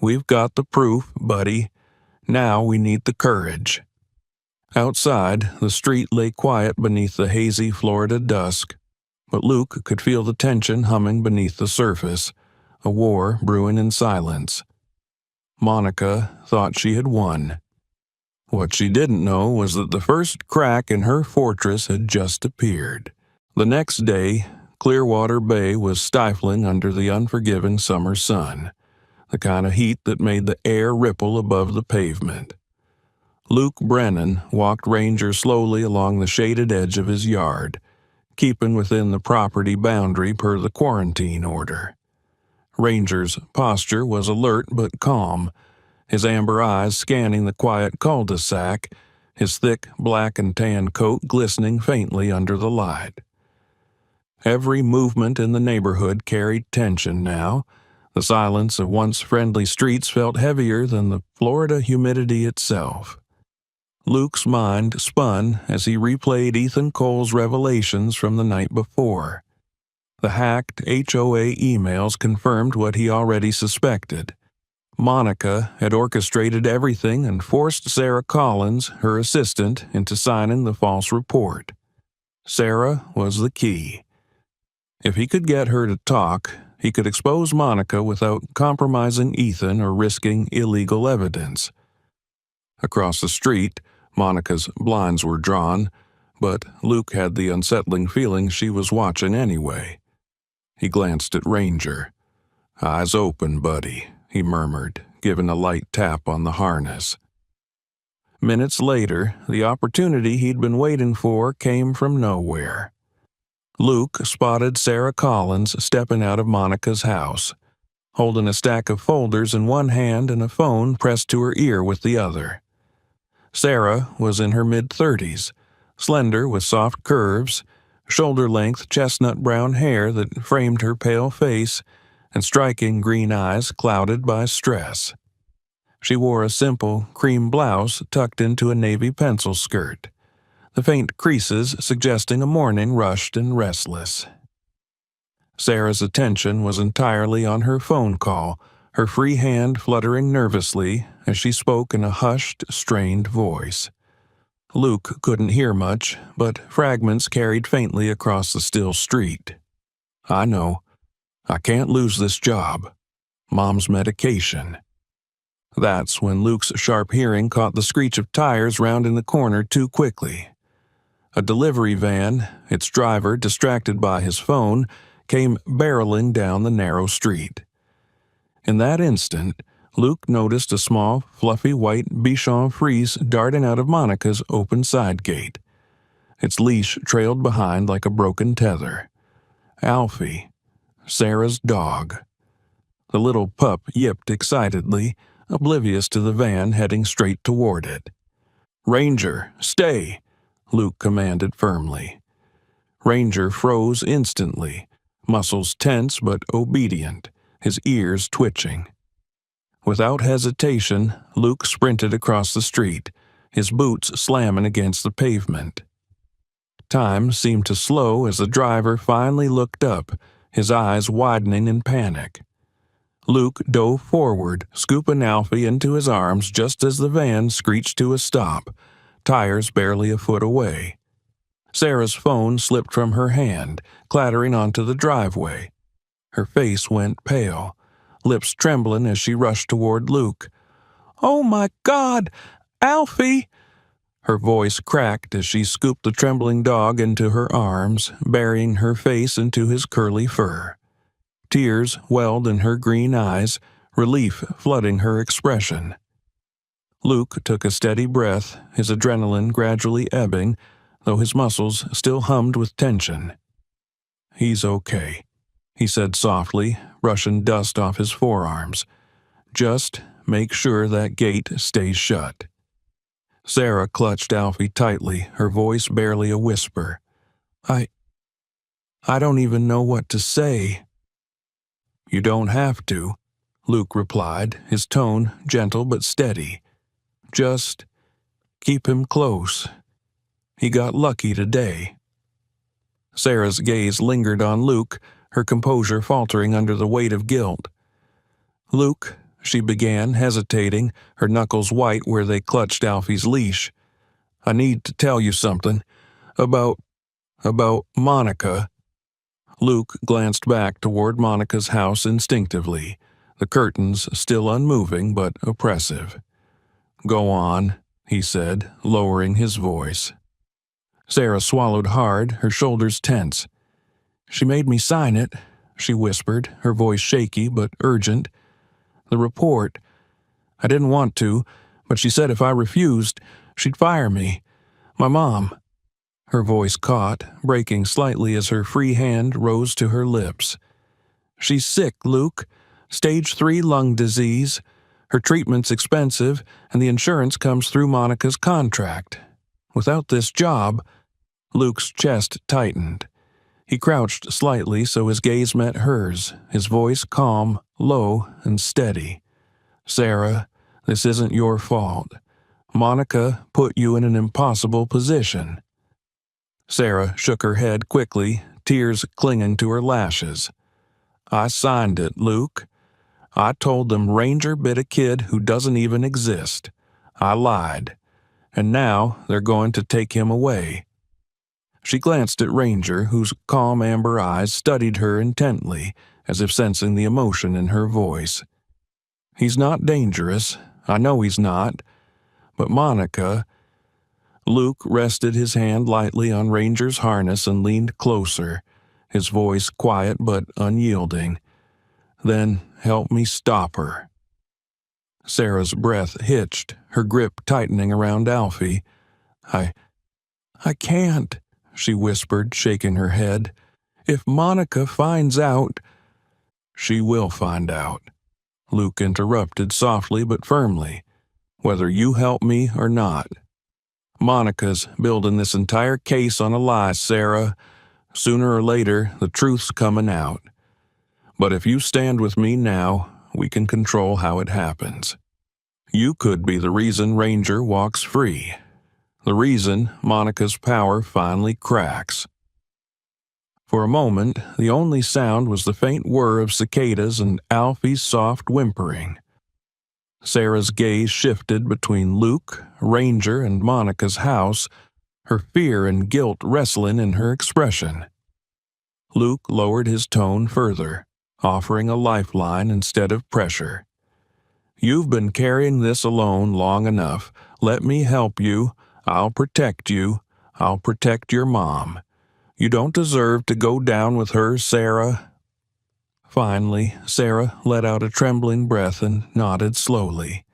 "We've got the proof, buddy. Now we need the courage." Outside, the street lay quiet beneath the hazy Florida dusk, but Luke could feel the tension humming beneath the surface, a war brewing in silence. Monica thought she had won. What she didn't know was that the first crack in her fortress had just appeared. The next day, Clearwater Bay was stifling under the unforgiving summer sun, the kind of heat that made the air ripple above the pavement. Luke Brennan walked Ranger slowly along the shaded edge of his yard, keeping within the property boundary per the quarantine order. Ranger's posture was alert but calm, his amber eyes scanning the quiet cul-de-sac, his thick black and tan coat glistening faintly under the light. Every movement in the neighborhood carried tension now. The silence of once friendly streets felt heavier than the Florida humidity itself. Luke's mind spun as he replayed Ethan Cole's revelations from the night before. The hacked HOA emails confirmed what he already suspected. Monica had orchestrated everything and forced Sarah Collins, her assistant, into signing the false report. Sarah was the key. If he could get her to talk, he could expose Monica without compromising Ethan or risking illegal evidence. Across the street, Monica's blinds were drawn, but Luke had the unsettling feeling she was watching anyway. He glanced at Ranger. "Eyes open, buddy," he murmured, giving a light tap on the harness. Minutes later, the opportunity he'd been waiting for came from nowhere. Luke spotted Sarah Collins stepping out of Monica's house, holding a stack of folders in one hand and a phone pressed to her ear with the other. Sarah was in her mid-30s, slender with soft curves, shoulder-length chestnut brown hair that framed her pale face, and striking green eyes clouded by stress. She wore a simple cream blouse tucked into a navy pencil skirt, the faint creases suggesting a morning rushed and restless. Sarah's attention was entirely on her phone call, her free hand fluttering nervously as she spoke in a hushed, strained voice. Luke couldn't hear much, but fragments carried faintly across the still street. "I know. I can't lose this job. Mom's medication." That's when Luke's sharp hearing caught the screech of tires rounding the corner too quickly. A delivery van, its driver distracted by his phone, came barreling down the narrow street. In that instant, Luke noticed a small, fluffy white Bichon Frise darting out of Monica's open side gate. Its leash trailed behind like a broken tether. Alfie, Sarah's dog. The little pup yipped excitedly, oblivious to the van heading straight toward it. "Ranger, stay!" Luke commanded firmly. Ranger froze instantly, muscles tense but obedient, his ears twitching. Without hesitation, Luke sprinted across the street, his boots slamming against the pavement. Time seemed to slow as the driver finally looked up, his eyes widening in panic. Luke dove forward, scooping Alfie into his arms just as the van screeched to a stop, tires barely a foot away. Sarah's phone slipped from her hand, clattering onto the driveway. Her face went pale, lips trembling as she rushed toward Luke. "Oh my God! Alfie!" Her voice cracked as she scooped the trembling dog into her arms, burying her face into his curly fur. Tears welled in her green eyes, relief flooding her expression. Luke took a steady breath, his adrenaline gradually ebbing, though his muscles still hummed with tension. "He's okay," he said softly, brushing dust off his forearms. "Just make sure that gate stays shut." Sarah clutched Alfie tightly, her voice barely a whisper. I don't even know what to say." "You don't have to," Luke replied, his tone gentle but steady. "Just keep him close. He got lucky today." Sarah's gaze lingered on Luke, her composure faltering under the weight of guilt. "Luke," she began, hesitating, her knuckles white where they clutched Alfie's leash. "I need to tell you something about Monica." Luke glanced back toward Monica's house instinctively, the curtains still unmoving but oppressive. "Go on," he said, lowering his voice. Sarah swallowed hard, her shoulders tense. "She made me sign it," she whispered, her voice shaky but urgent. "The report. I didn't want to, but she said if I refused, she'd fire me. My mom." Her voice caught, breaking slightly as her free hand rose to her lips. "She's sick, Luke. Stage 3 lung disease. Her treatment's expensive, and the insurance comes through Monica's contract. Without this job..." Luke's chest tightened. He crouched slightly so his gaze met hers, his voice calm, low, and steady. "Sarah, this isn't your fault. Monica put you in an impossible position." Sarah shook her head quickly, tears clinging to her lashes. "I signed it, Luke. I told them Ranger bit a kid who doesn't even exist. I lied. And now they're going to take him away." She glanced at Ranger, whose calm amber eyes studied her intently, as if sensing the emotion in her voice. "He's not dangerous. I know he's not. But Monica—" Luke rested his hand lightly on Ranger's harness and leaned closer, his voice quiet but unyielding. "Then help me stop her." Sarah's breath hitched, her grip tightening around Alfie. I can't," she whispered, shaking her head. "If Monica finds out—" "She will find out," Luke interrupted softly but firmly, "whether you help me or not. Monica's building this entire case on a lie, Sarah. Sooner or later, the truth's coming out. But if you stand with me now, we can control how it happens. You could be the reason Ranger walks free. The reason Monica's power finally cracks." For a moment, the only sound was the faint whir of cicadas and Alfie's soft whimpering. Sarah's gaze shifted between Luke, Ranger, and Monica's house, her fear and guilt wrestling in her expression. Luke lowered his tone further, offering a lifeline instead of pressure. "You've been carrying this alone long enough. Let me help you. I'll protect you. I'll protect your mom. You don't deserve to go down with her, Sarah." Finally, Sarah let out a trembling breath and nodded slowly.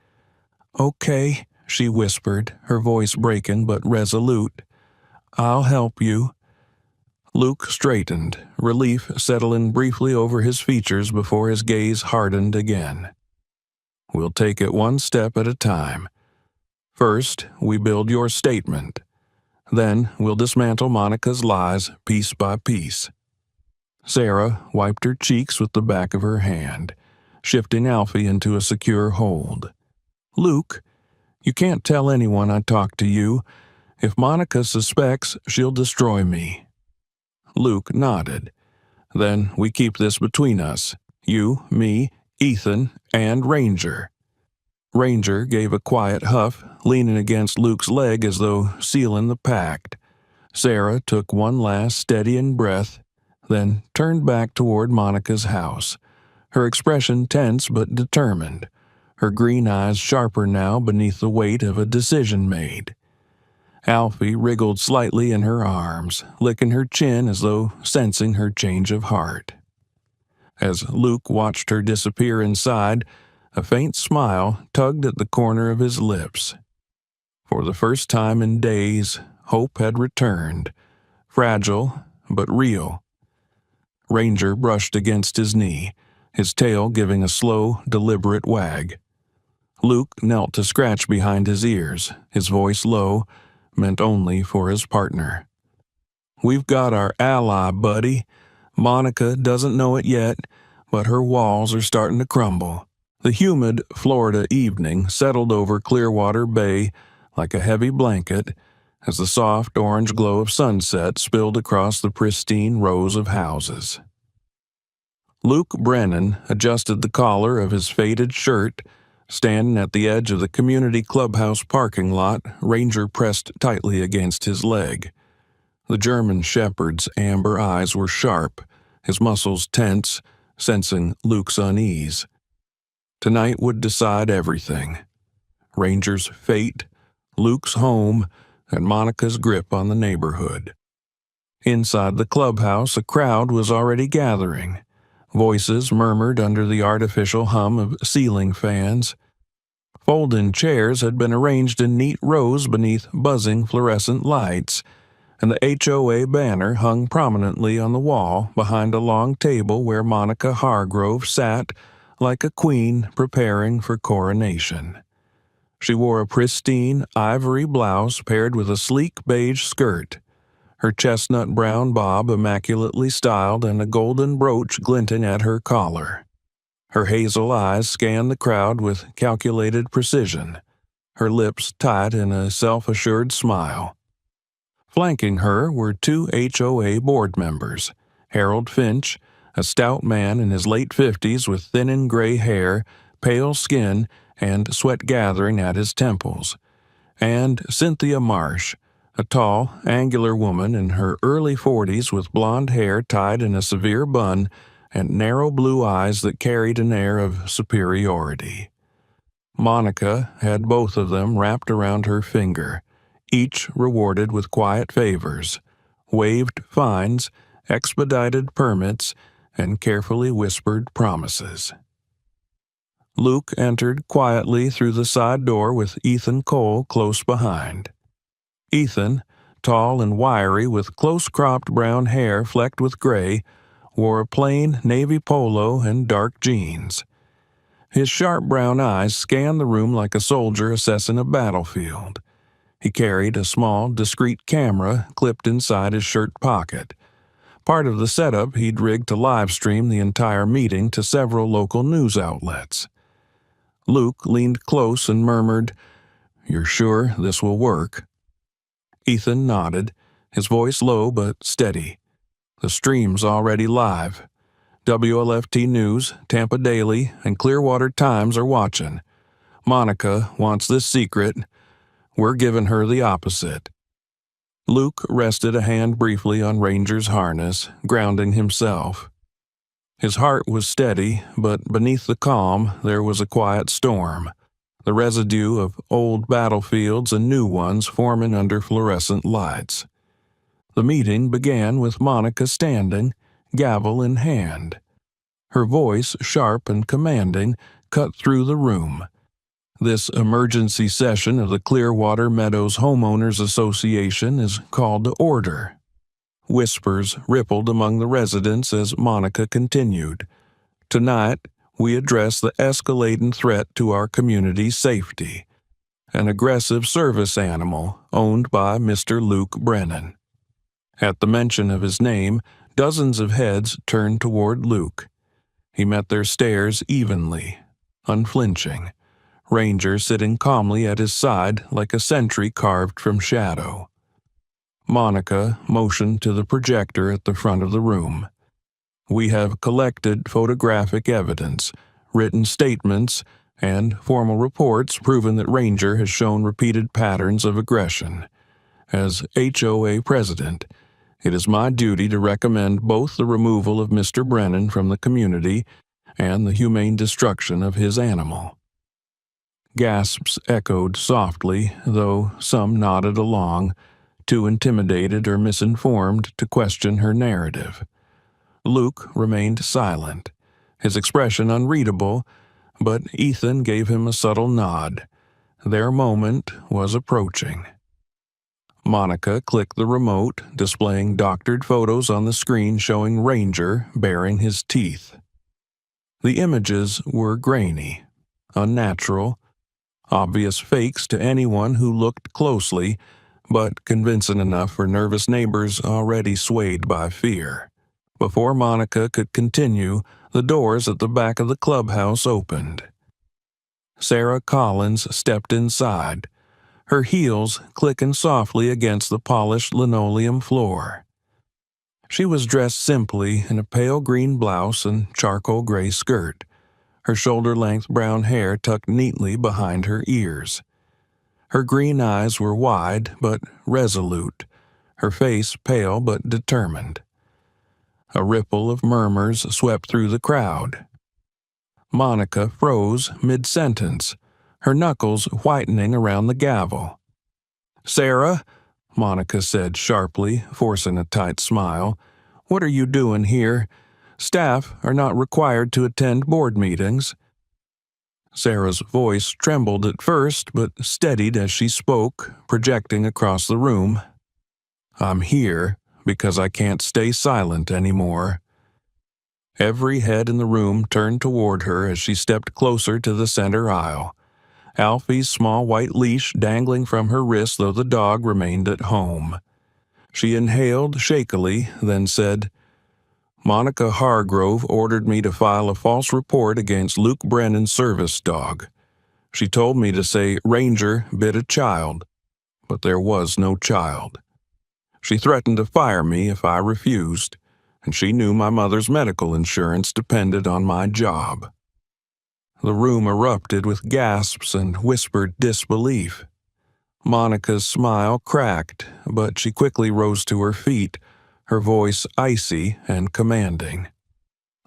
"Okay," she whispered, her voice breaking but resolute. "I'll help you." Luke straightened, relief settling briefly over his features before his gaze hardened again. "We'll take it one step at a time. First, we build your statement. Then we'll dismantle Monica's lies piece by piece." Sarah wiped her cheeks with the back of her hand, shifting Alfie into a secure hold. "Luke, you can't tell anyone I talked to you. If Monica suspects, she'll destroy me." Luke nodded. "Then we keep this between us. You, me, Ethan, and Ranger." Ranger gave a quiet huff, leaning against Luke's leg as though sealing the pact. Sarah took one last steadying breath, then turned back toward Monica's house, her expression tense but determined, her green eyes sharper now beneath the weight of a decision made. Alfie wriggled slightly in her arms, licking her chin as though sensing her change of heart. As Luke watched her disappear inside, a faint smile tugged at the corner of his lips. For the first time in days, hope had returned, fragile but real. Ranger brushed against his knee, his tail giving a slow, deliberate wag. Luke knelt to scratch behind his ears, his voice low, meant only for his partner. "We've got our ally, buddy. Monica doesn't know it yet, but her walls are starting to crumble." The humid Florida evening settled over Clearwater Bay like a heavy blanket as the soft orange glow of sunset spilled across the pristine rows of houses. Luke Brennan adjusted the collar of his faded shirt. Standing at the edge of the community clubhouse parking lot, Ranger pressed tightly against his leg. The German shepherd's amber eyes were sharp, his muscles tense, sensing Luke's unease. Tonight would decide everything. Ranger's fate, Luke's home, and Monica's grip on the neighborhood. Inside the clubhouse, a crowd was already gathering. Voices murmured under the artificial hum of ceiling fans. Fold-in chairs had been arranged in neat rows beneath buzzing fluorescent lights, and the HOA banner hung prominently on the wall behind a long table where Monica Hargrove sat like a queen preparing for coronation. She wore a pristine ivory blouse paired with a sleek beige skirt, her chestnut brown bob immaculately styled and a golden brooch glinting at her collar. Her hazel eyes scanned the crowd with calculated precision, her lips tight in a self-assured smile. Flanking her were two HOA board members, Harold Finch, a stout man in his late 50s with thinning gray hair, pale skin, and sweat gathering at his temples, and Cynthia Marsh, a tall, angular woman in her early 40s with blonde hair tied in a severe bun and narrow blue eyes that carried an air of superiority. Monica had both of them wrapped around her finger, each rewarded with quiet favors, waived fines, expedited permits, and carefully whispered promises. Luke entered quietly through the side door with Ethan Cole close behind. Ethan, tall and wiry with close-cropped brown hair flecked with gray, wore a plain navy polo and dark jeans. His sharp brown eyes scanned the room like a soldier assessing a battlefield. He carried a small, discreet camera clipped inside his shirt pocket. Part of the setup he'd rigged to live stream the entire meeting to several local news outlets. Luke leaned close and murmured, "You're sure this will work?" Ethan nodded, his voice low but steady. "The stream's already live. WLFT News, Tampa Daily, and Clearwater Times are watching. Monica wants this secret. We're giving her the opposite." Luke rested a hand briefly on Ranger's harness, grounding himself. His heart was steady, but beneath the calm there was a quiet storm, the residue of old battlefields and new ones forming under fluorescent lights. The meeting began with Monica standing, gavel in hand. Her voice, sharp and commanding, cut through the room. This emergency session of the Clearwater Meadows Homeowners Association is called to order. Whispers rippled among the residents as Monica continued. "Tonight, we address the escalating threat to our community's safety. An aggressive service animal owned by Mr. Luke Brennan." At the mention of his name, dozens of heads turned toward Luke. He met their stares evenly, unflinching, Ranger sitting calmly at his side like a sentry carved from shadow. Monica motioned to the projector at the front of the room. "We have collected photographic evidence, written statements, and formal reports proving that Ranger has shown repeated patterns of aggression. As HOA president, it is my duty to recommend both the removal of Mr. Brennan from the community and the humane destruction of his animal." Gasps echoed softly, though some nodded along, too intimidated or misinformed to question her narrative. Luke remained silent, his expression unreadable, but Ethan gave him a subtle nod. Their moment was approaching. Monica clicked the remote, displaying doctored photos on the screen showing Ranger baring his teeth. The images were grainy, unnatural, obvious fakes to anyone who looked closely, but convincing enough for nervous neighbors already swayed by fear. Before Monica could continue, the doors at the back of the clubhouse opened. Sarah Collins stepped inside, her heels clicking softly against the polished linoleum floor. She was dressed simply in a pale green blouse and charcoal gray skirt, her shoulder-length brown hair tucked neatly behind her ears. Her green eyes were wide but resolute, her face pale but determined. A ripple of murmurs swept through the crowd. Monica froze mid-sentence, her knuckles whitening around the gavel. "Sarah," Monica said sharply, forcing a tight smile, "what are you doing here? Staff are not required to attend board meetings." Sarah's voice trembled at first, but steadied as she spoke, projecting across the room. "I'm here because I can't stay silent anymore." Every head in the room turned toward her as she stepped closer to the center aisle, Alfie's small white leash dangling from her wrist though the dog remained at home. She inhaled shakily, then said, "Monica Hargrove ordered me to file a false report against Luke Brennan's service dog. She told me to say Ranger bit a child, but there was no child. She threatened to fire me if I refused, and she knew my mother's medical insurance depended on my job. The room erupted with gasps and whispered disbelief. Monica's smile cracked, but she quickly rose to her feet, her voice icy and commanding.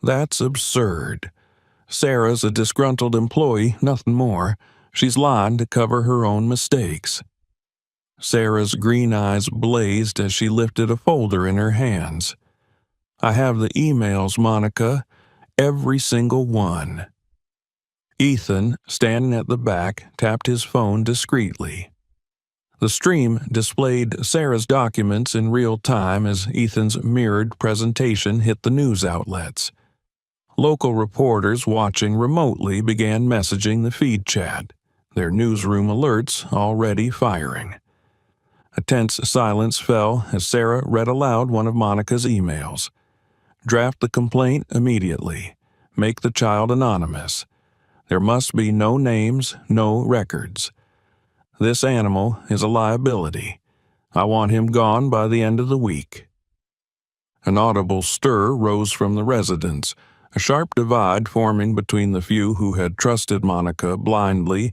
"That's absurd. Sarah's a disgruntled employee, nothing more. She's lying to cover her own mistakes." Sarah's green eyes blazed as she lifted a folder in her hands. "I have the emails, Monica. Every single one." Ethan, standing at the back, tapped his phone discreetly. The stream displayed Sarah's documents in real time as Ethan's mirrored presentation hit the news outlets. Local reporters watching remotely began messaging the feed chat, their newsroom alerts already firing. A tense silence fell as Sarah read aloud one of Monica's emails. "Draft the complaint immediately. Make the child anonymous. There must be no names, no records. This animal is a liability. I want him gone by the end of the week." An audible stir rose from the residents, a sharp divide forming between the few who had trusted Monica blindly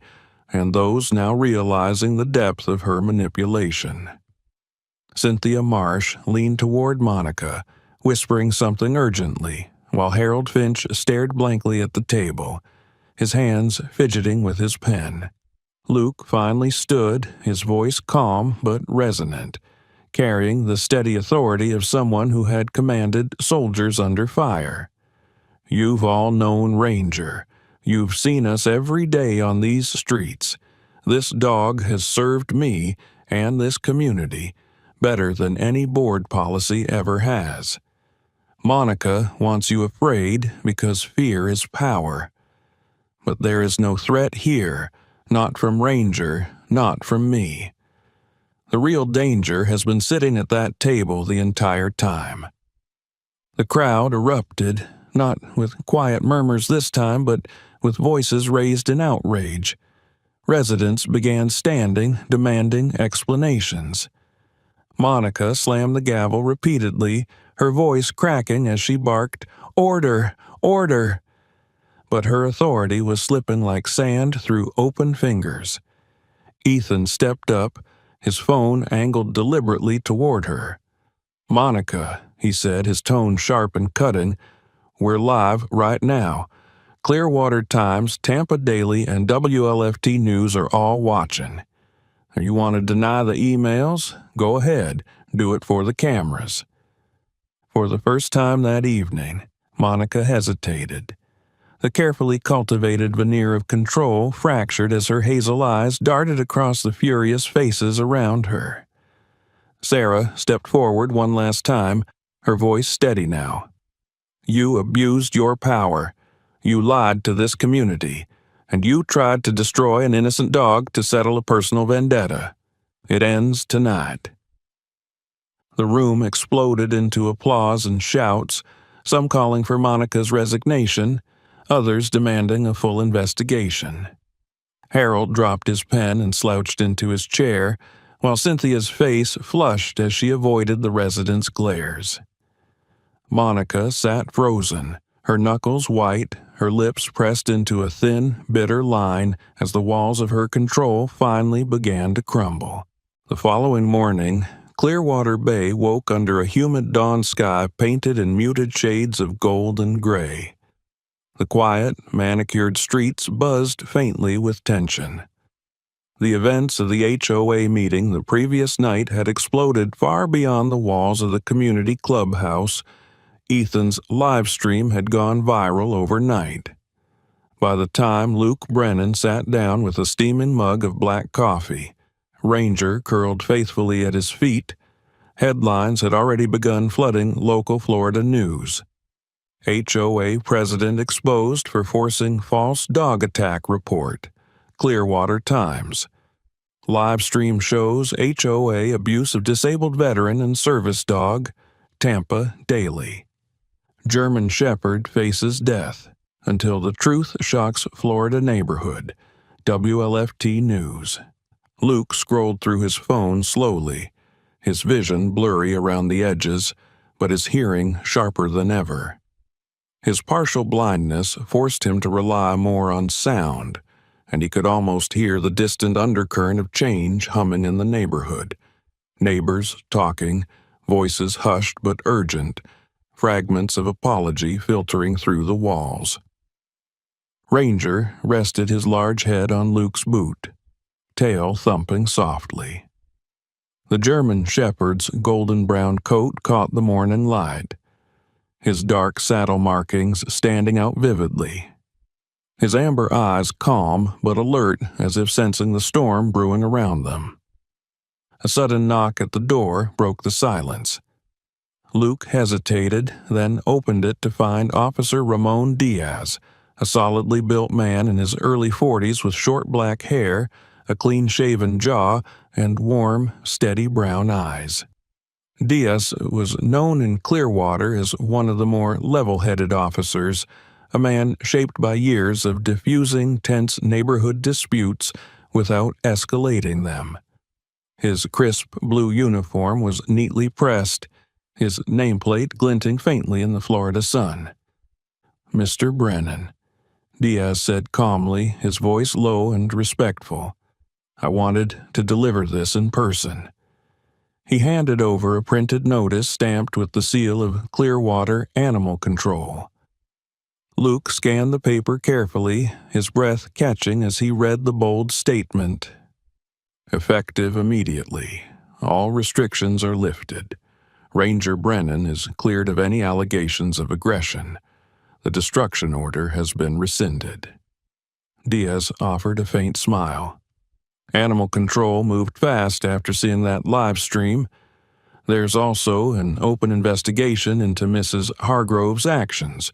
and those now realizing the depth of her manipulation. Cynthia Marsh leaned toward Monica, whispering something urgently, while Harold Finch stared blankly at the table, his hands fidgeting with his pen. Luke finally stood, his voice calm but resonant, carrying the steady authority of someone who had commanded soldiers under fire. "You've all known Ranger. You've seen us every day on these streets. This dog has served me and this community better than any board policy ever has. Monica wants you afraid because fear is power. But there is no threat here, not from Ranger, not from me. The real danger has been sitting at that table the entire time." The crowd erupted, not with quiet murmurs this time, but with voices raised in outrage. Residents began standing, demanding explanations. Monica slammed the gavel repeatedly, her voice cracking as she barked, "Order! Order!" But her authority was slipping like sand through open fingers. Ethan stepped up, his phone angled deliberately toward her. "Monica," he said, his tone sharp and cutting, "we're live right now. Clearwater Times, Tampa Daily, and WLFT News are all watching. You want to deny the emails? Go ahead. Do it for the cameras." For the first time that evening, Monica hesitated. The carefully cultivated veneer of control fractured as her hazel eyes darted across the furious faces around her. Sarah stepped forward one last time, her voice steady now. "You abused your power. You lied to this community, and you tried to destroy an innocent dog to settle a personal vendetta. It ends tonight." The room exploded into applause and shouts, some calling for Monica's resignation, others demanding a full investigation. Harold dropped his pen and slouched into his chair, while Cynthia's face flushed as she avoided the residents' glares. Monica sat frozen, her knuckles white, her lips pressed into a thin, bitter line as the walls of her control finally began to crumble. The following morning, Clearwater Bay woke under a humid dawn sky painted in muted shades of gold and gray. The quiet, manicured streets buzzed faintly with tension. The events of the HOA meeting the previous night had exploded far beyond the walls of the community clubhouse. Ethan's live stream had gone viral overnight. By the time Luke Brennan sat down with a steaming mug of black coffee, Ranger curled faithfully at his feet, headlines had already begun flooding local Florida news. HOA president exposed for forcing false dog attack report. Clearwater Times. Live stream shows HOA abuse of disabled veteran and service dog. Tampa Daily. German Shepherd faces death until the truth shocks Florida neighborhood. WLFT News. Luke scrolled through his phone slowly, his vision blurry around the edges, but his hearing sharper than ever. His partial blindness forced him to rely more on sound, and he could almost hear the distant undercurrent of change humming in the neighborhood. Neighbors talking, voices hushed but urgent, fragments of apology filtering through the walls. Ranger rested his large head on Luke's boot, tail thumping softly. The German shepherd's golden-brown coat caught the morning light, his dark saddle markings standing out vividly. His amber eyes calm but alert, as if sensing the storm brewing around them. A sudden knock at the door broke the silence. Luke hesitated, then opened it to find Officer Ramon Diaz, a solidly built man in his early 40s with short black hair, a clean-shaven jaw, and warm, steady brown eyes. Diaz was known in Clearwater as one of the more level-headed officers, a man shaped by years of diffusing tense neighborhood disputes without escalating them. His crisp blue uniform was neatly pressed, his nameplate glinting faintly in the Florida sun. "Mr. Brennan," Diaz said calmly, his voice low and respectful. "I wanted to deliver this in person." He handed over a printed notice stamped with the seal of Clearwater Animal Control. Luke scanned the paper carefully, his breath catching as he read the bold statement. "Effective immediately. All restrictions are lifted. Ranger Brennan is cleared of any allegations of aggression. The destruction order has been rescinded." Diaz offered a faint smile. Animal Control moved fast after seeing that live stream. There's also an open investigation into Mrs. Hargrove's actions,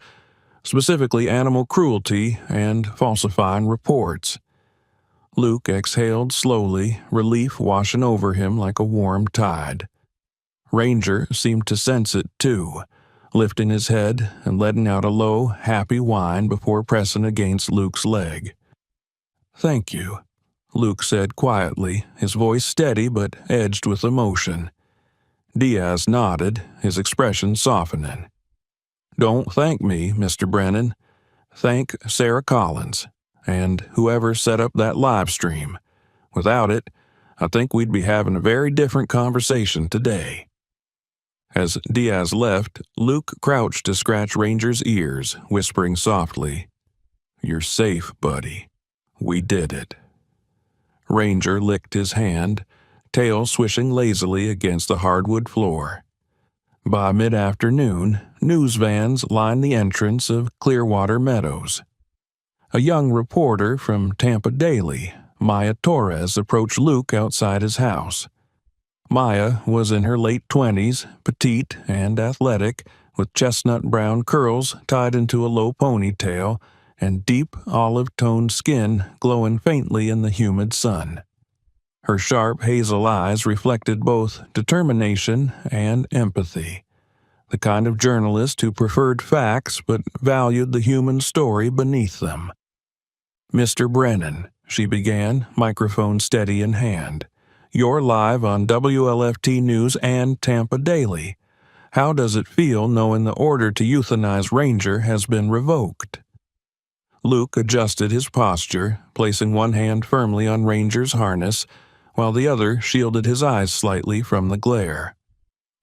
specifically animal cruelty and falsifying reports. Luke exhaled slowly, relief washing over him like a warm tide. Ranger seemed to sense it too, lifting his head and letting out a low, happy whine before pressing against Luke's leg. "Thank you," Luke said quietly, his voice steady but edged with emotion. Diaz nodded, his expression softening. "Don't thank me, Mr. Brennan. Thank Sarah Collins, and whoever set up that live stream. Without it, I think we'd be having a very different conversation today." As Diaz left, Luke crouched to scratch Ranger's ears, whispering softly, "You're safe, buddy. We did it." Ranger licked his hand, tail swishing lazily against the hardwood floor. By mid-afternoon, news vans lined the entrance of Clearwater Meadows. A young reporter from Tampa Daily, Maya Torres, approached Luke outside his house. Maya was in her late 20s, petite and athletic, with chestnut-brown curls tied into a low ponytail and deep olive-toned skin glowing faintly in the humid sun. Her sharp hazel eyes reflected both determination and empathy, the kind of journalist who preferred facts but valued the human story beneath them. "Mr. Brennan," she began, microphone steady in hand, "you're live on WLFT News and Tampa Daily. How does it feel knowing the order to euthanize Ranger has been revoked?" Luke adjusted his posture, placing one hand firmly on Ranger's harness, while the other shielded his eyes slightly from the glare.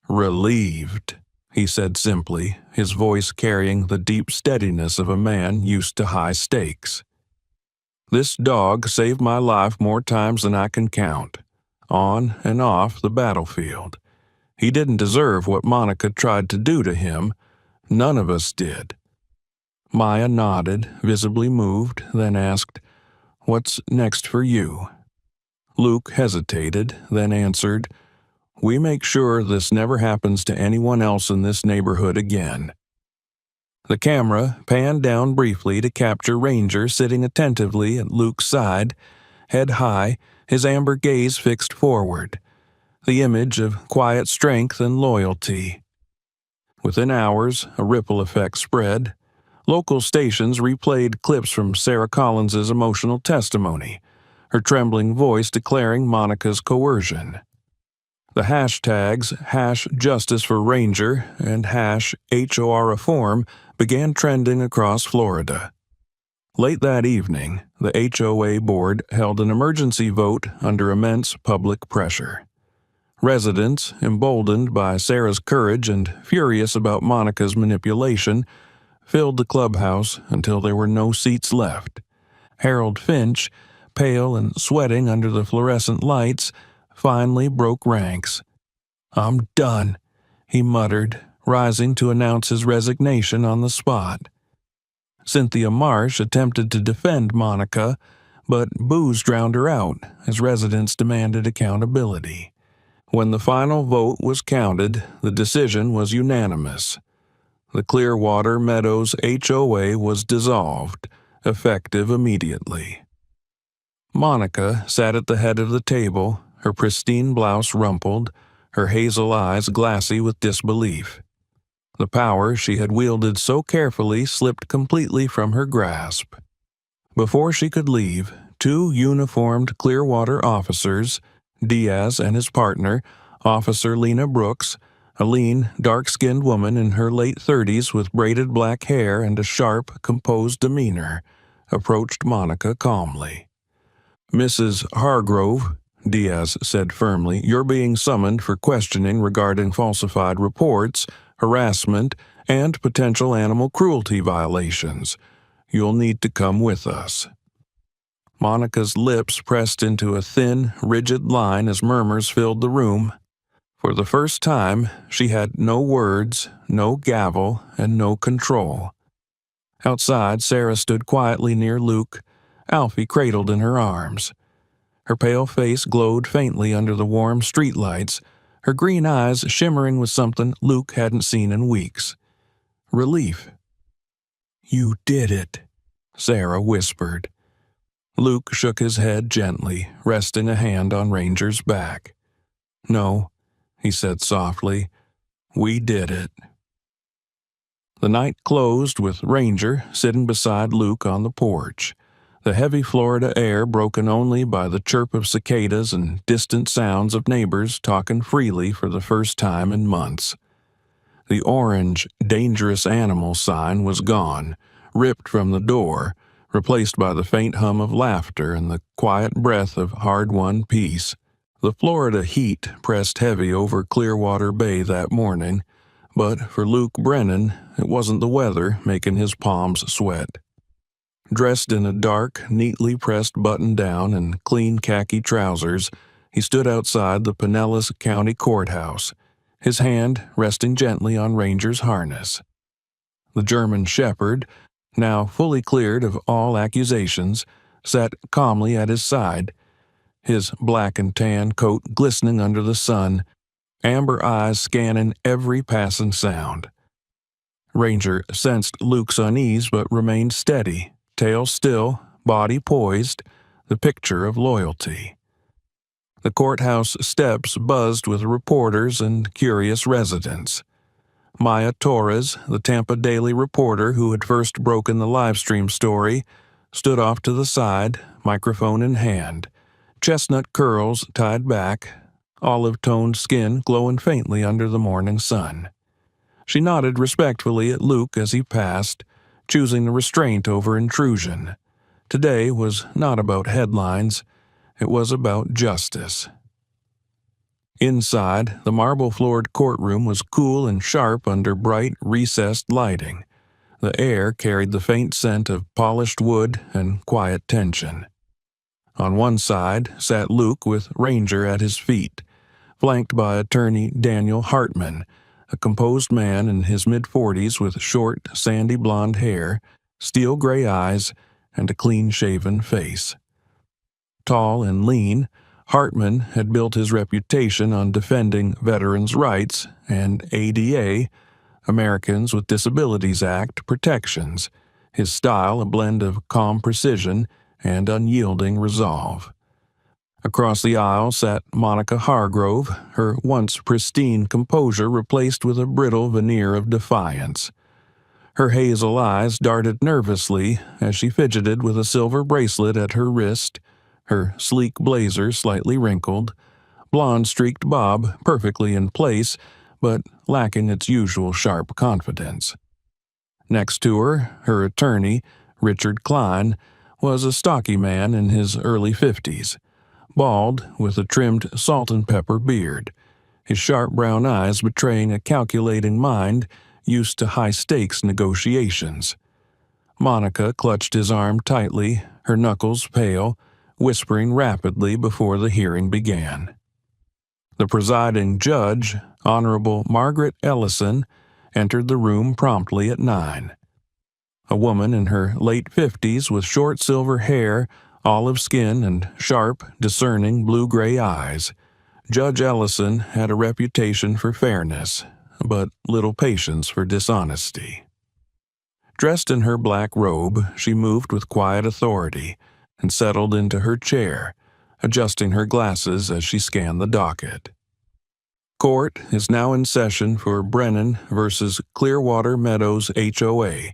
"Relieved," he said simply, his voice carrying the deep steadiness of a man used to high stakes. "This dog saved my life more times than I can count, on and off the battlefield. He didn't deserve what Monica tried to do to him. None of us did." Maya nodded, visibly moved, then asked, "What's next for you?" Luke hesitated, then answered, "We make sure this never happens to anyone else in this neighborhood again." The camera panned down briefly to capture Ranger sitting attentively at Luke's side, head high, his amber gaze fixed forward, the image of quiet strength and loyalty. Within hours, a ripple effect spread. Local stations replayed clips from Sarah Collins's emotional testimony, her trembling voice declaring Monica's coercion. The hashtags #JusticeForRanger and #HOA Reform began trending across Florida. Late that evening, the HOA board held an emergency vote under immense public pressure. Residents, emboldened by Sarah's courage and furious about Monica's manipulation, filled the clubhouse until there were no seats left. Harold Finch, pale and sweating under the fluorescent lights, finally broke ranks. "I'm done," he muttered, rising to announce his resignation on the spot. Cynthia Marsh attempted to defend Monica, but boos drowned her out as residents demanded accountability. When the final vote was counted, the decision was unanimous. The Clearwater Meadows HOA was dissolved, effective immediately. Monica sat at the head of the table, her pristine blouse rumpled, her hazel eyes glassy with disbelief. The power she had wielded so carefully slipped completely from her grasp. Before she could leave, two uniformed Clearwater officers, Diaz and his partner, Officer Lena Brooks, a lean, dark-skinned woman in her late 30s with braided black hair and a sharp, composed demeanor, approached Monica calmly. "Mrs. Hargrove," Diaz said firmly, "you're being summoned for questioning regarding falsified reports, harassment, and potential animal cruelty violations. You'll need to come with us." Monica's lips pressed into a thin, rigid line as murmurs filled the room. For the first time, she had no words, no gavel, and no control. Outside, Sarah stood quietly near Luke, Alfie cradled in her arms. Her pale face glowed faintly under the warm streetlights, her green eyes shimmering with something Luke hadn't seen in weeks. Relief. "You did it," Sarah whispered. Luke shook his head gently, resting a hand on Ranger's back. "No," he said softly, "we did it." The night closed with Ranger sitting beside Luke on the porch, the heavy Florida air broken only by the chirp of cicadas and distant sounds of neighbors talking freely for the first time in months. The orange, dangerous animal sign was gone, ripped from the door, replaced by the faint hum of laughter and the quiet breath of hard-won peace. The Florida heat pressed heavy over Clearwater Bay that morning, but for Luke Brennan, it wasn't the weather making his palms sweat. Dressed in a dark, neatly pressed button-down and clean khaki trousers, he stood outside the Pinellas County Courthouse, his hand resting gently on Ranger's harness. The German shepherd, now fully cleared of all accusations, sat calmly at his side, his black and tan coat glistening under the sun, amber eyes scanning every passing sound. Ranger sensed Luke's unease but remained steady, tail still, body poised, the picture of loyalty. The courthouse steps buzzed with reporters and curious residents. Maya Torres, the Tampa Daily reporter who had first broken the livestream story, stood off to the side, microphone in hand, chestnut curls tied back, olive-toned skin glowing faintly under the morning sun. She nodded respectfully at Luke as he passed, choosing the restraint over intrusion. Today was not about headlines. It was about justice. Inside, the marble-floored courtroom was cool and sharp under bright, recessed lighting. The air carried the faint scent of polished wood and quiet tension. On one side sat Luke with Ranger at his feet, flanked by attorney Daniel Hartman, a composed man in his mid-40s with short, sandy blonde hair, steel-gray eyes, and a clean-shaven face. Tall and lean, Hartman had built his reputation on defending veterans' rights and ADA, Americans with Disabilities Act, protections, his style a blend of calm precision and unyielding resolve. Across the aisle sat Monica Hargrove, her once pristine composure replaced with a brittle veneer of defiance. Her hazel eyes darted nervously as she fidgeted with a silver bracelet at her wrist, her sleek blazer slightly wrinkled, blonde-streaked bob perfectly in place, but lacking its usual sharp confidence. Next to her, her attorney, Richard Klein, was a stocky man in his early 50s, bald with a trimmed salt-and-pepper beard, his sharp brown eyes betraying a calculating mind used to high-stakes negotiations. Monica clutched his arm tightly, her knuckles pale, whispering rapidly before the hearing began. The presiding judge, Honorable Margaret Ellison, entered the room promptly at 9. A woman in her late 50s with short silver hair, olive skin, and sharp, discerning blue-gray eyes. Judge Ellison had a reputation for fairness, but little patience for dishonesty. Dressed in her black robe, she moved with quiet authority and settled into her chair, adjusting her glasses as she scanned the docket. Court is now in session for Brennan versus Clearwater Meadows HOA,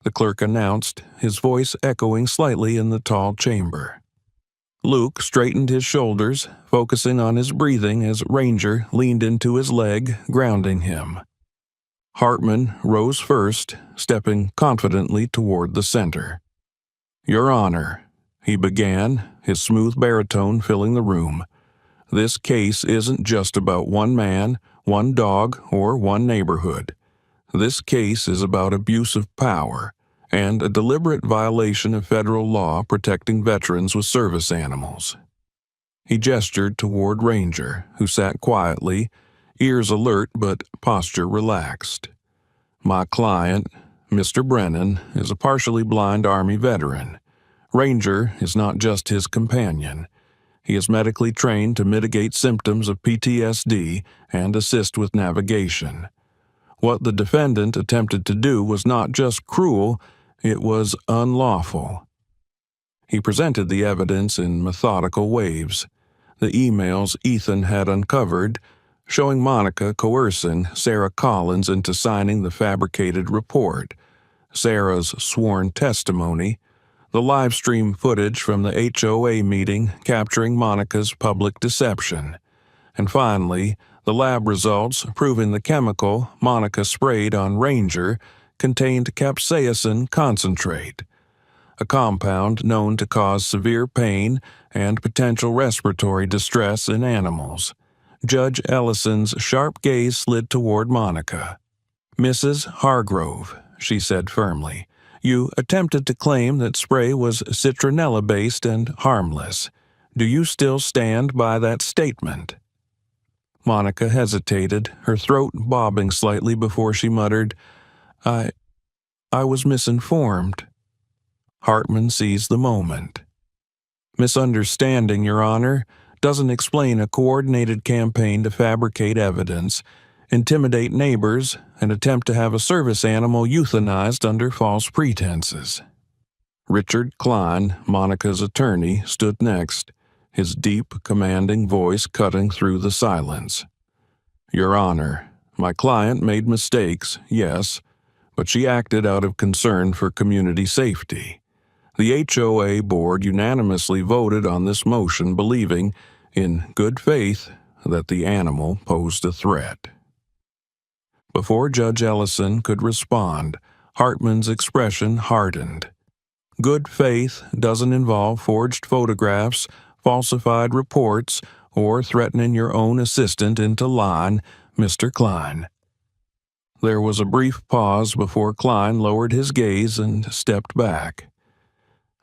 the clerk announced, his voice echoing slightly in the tall chamber. Luke straightened his shoulders, focusing on his breathing as Ranger leaned into his leg, grounding him. Hartman rose first, stepping confidently toward the center. "Your Honor," he began, his smooth baritone filling the room, "this case isn't just about one man, one dog, or one neighborhood. This case is about abuse of power and a deliberate violation of federal law protecting veterans with service animals." He gestured toward Ranger, who sat quietly, ears alert but posture relaxed. "My client, Mr. Brennan, is a partially blind Army veteran. Ranger is not just his companion. He is medically trained to mitigate symptoms of PTSD and assist with navigation. What the defendant attempted to do was not just cruel, it was unlawful." He presented the evidence in methodical waves. The emails Ethan had uncovered, showing Monica coercing Sarah Collins into signing the fabricated report, Sarah's sworn testimony, the live stream footage from the HOA meeting capturing Monica's public deception, and finally, the lab results proving the chemical Monica sprayed on Ranger contained capsaicin concentrate, a compound known to cause severe pain and potential respiratory distress in animals. Judge Ellison's sharp gaze slid toward Monica. "Mrs. Hargrove," she said firmly, "you attempted to claim that spray was citronella-based and harmless. Do you still stand by that statement?" Monica hesitated, her throat bobbing slightly before she muttered, I was misinformed." Hartman seized the moment. "Misunderstanding, Your Honor, doesn't explain a coordinated campaign to fabricate evidence, intimidate neighbors, and attempt to have a service animal euthanized under false pretenses." Richard Klein, Monica's attorney, stood next, his deep, commanding voice cutting through the silence. "Your Honor, my client made mistakes, yes, but she acted out of concern for community safety. The HOA board unanimously voted on this motion believing, in good faith, that the animal posed a threat." Before Judge Ellison could respond, Hartman's expression hardened. "Good faith doesn't involve forged photographs, falsified reports, or threatening your own assistant into line, Mr. Klein." There was a brief pause before Klein lowered his gaze and stepped back.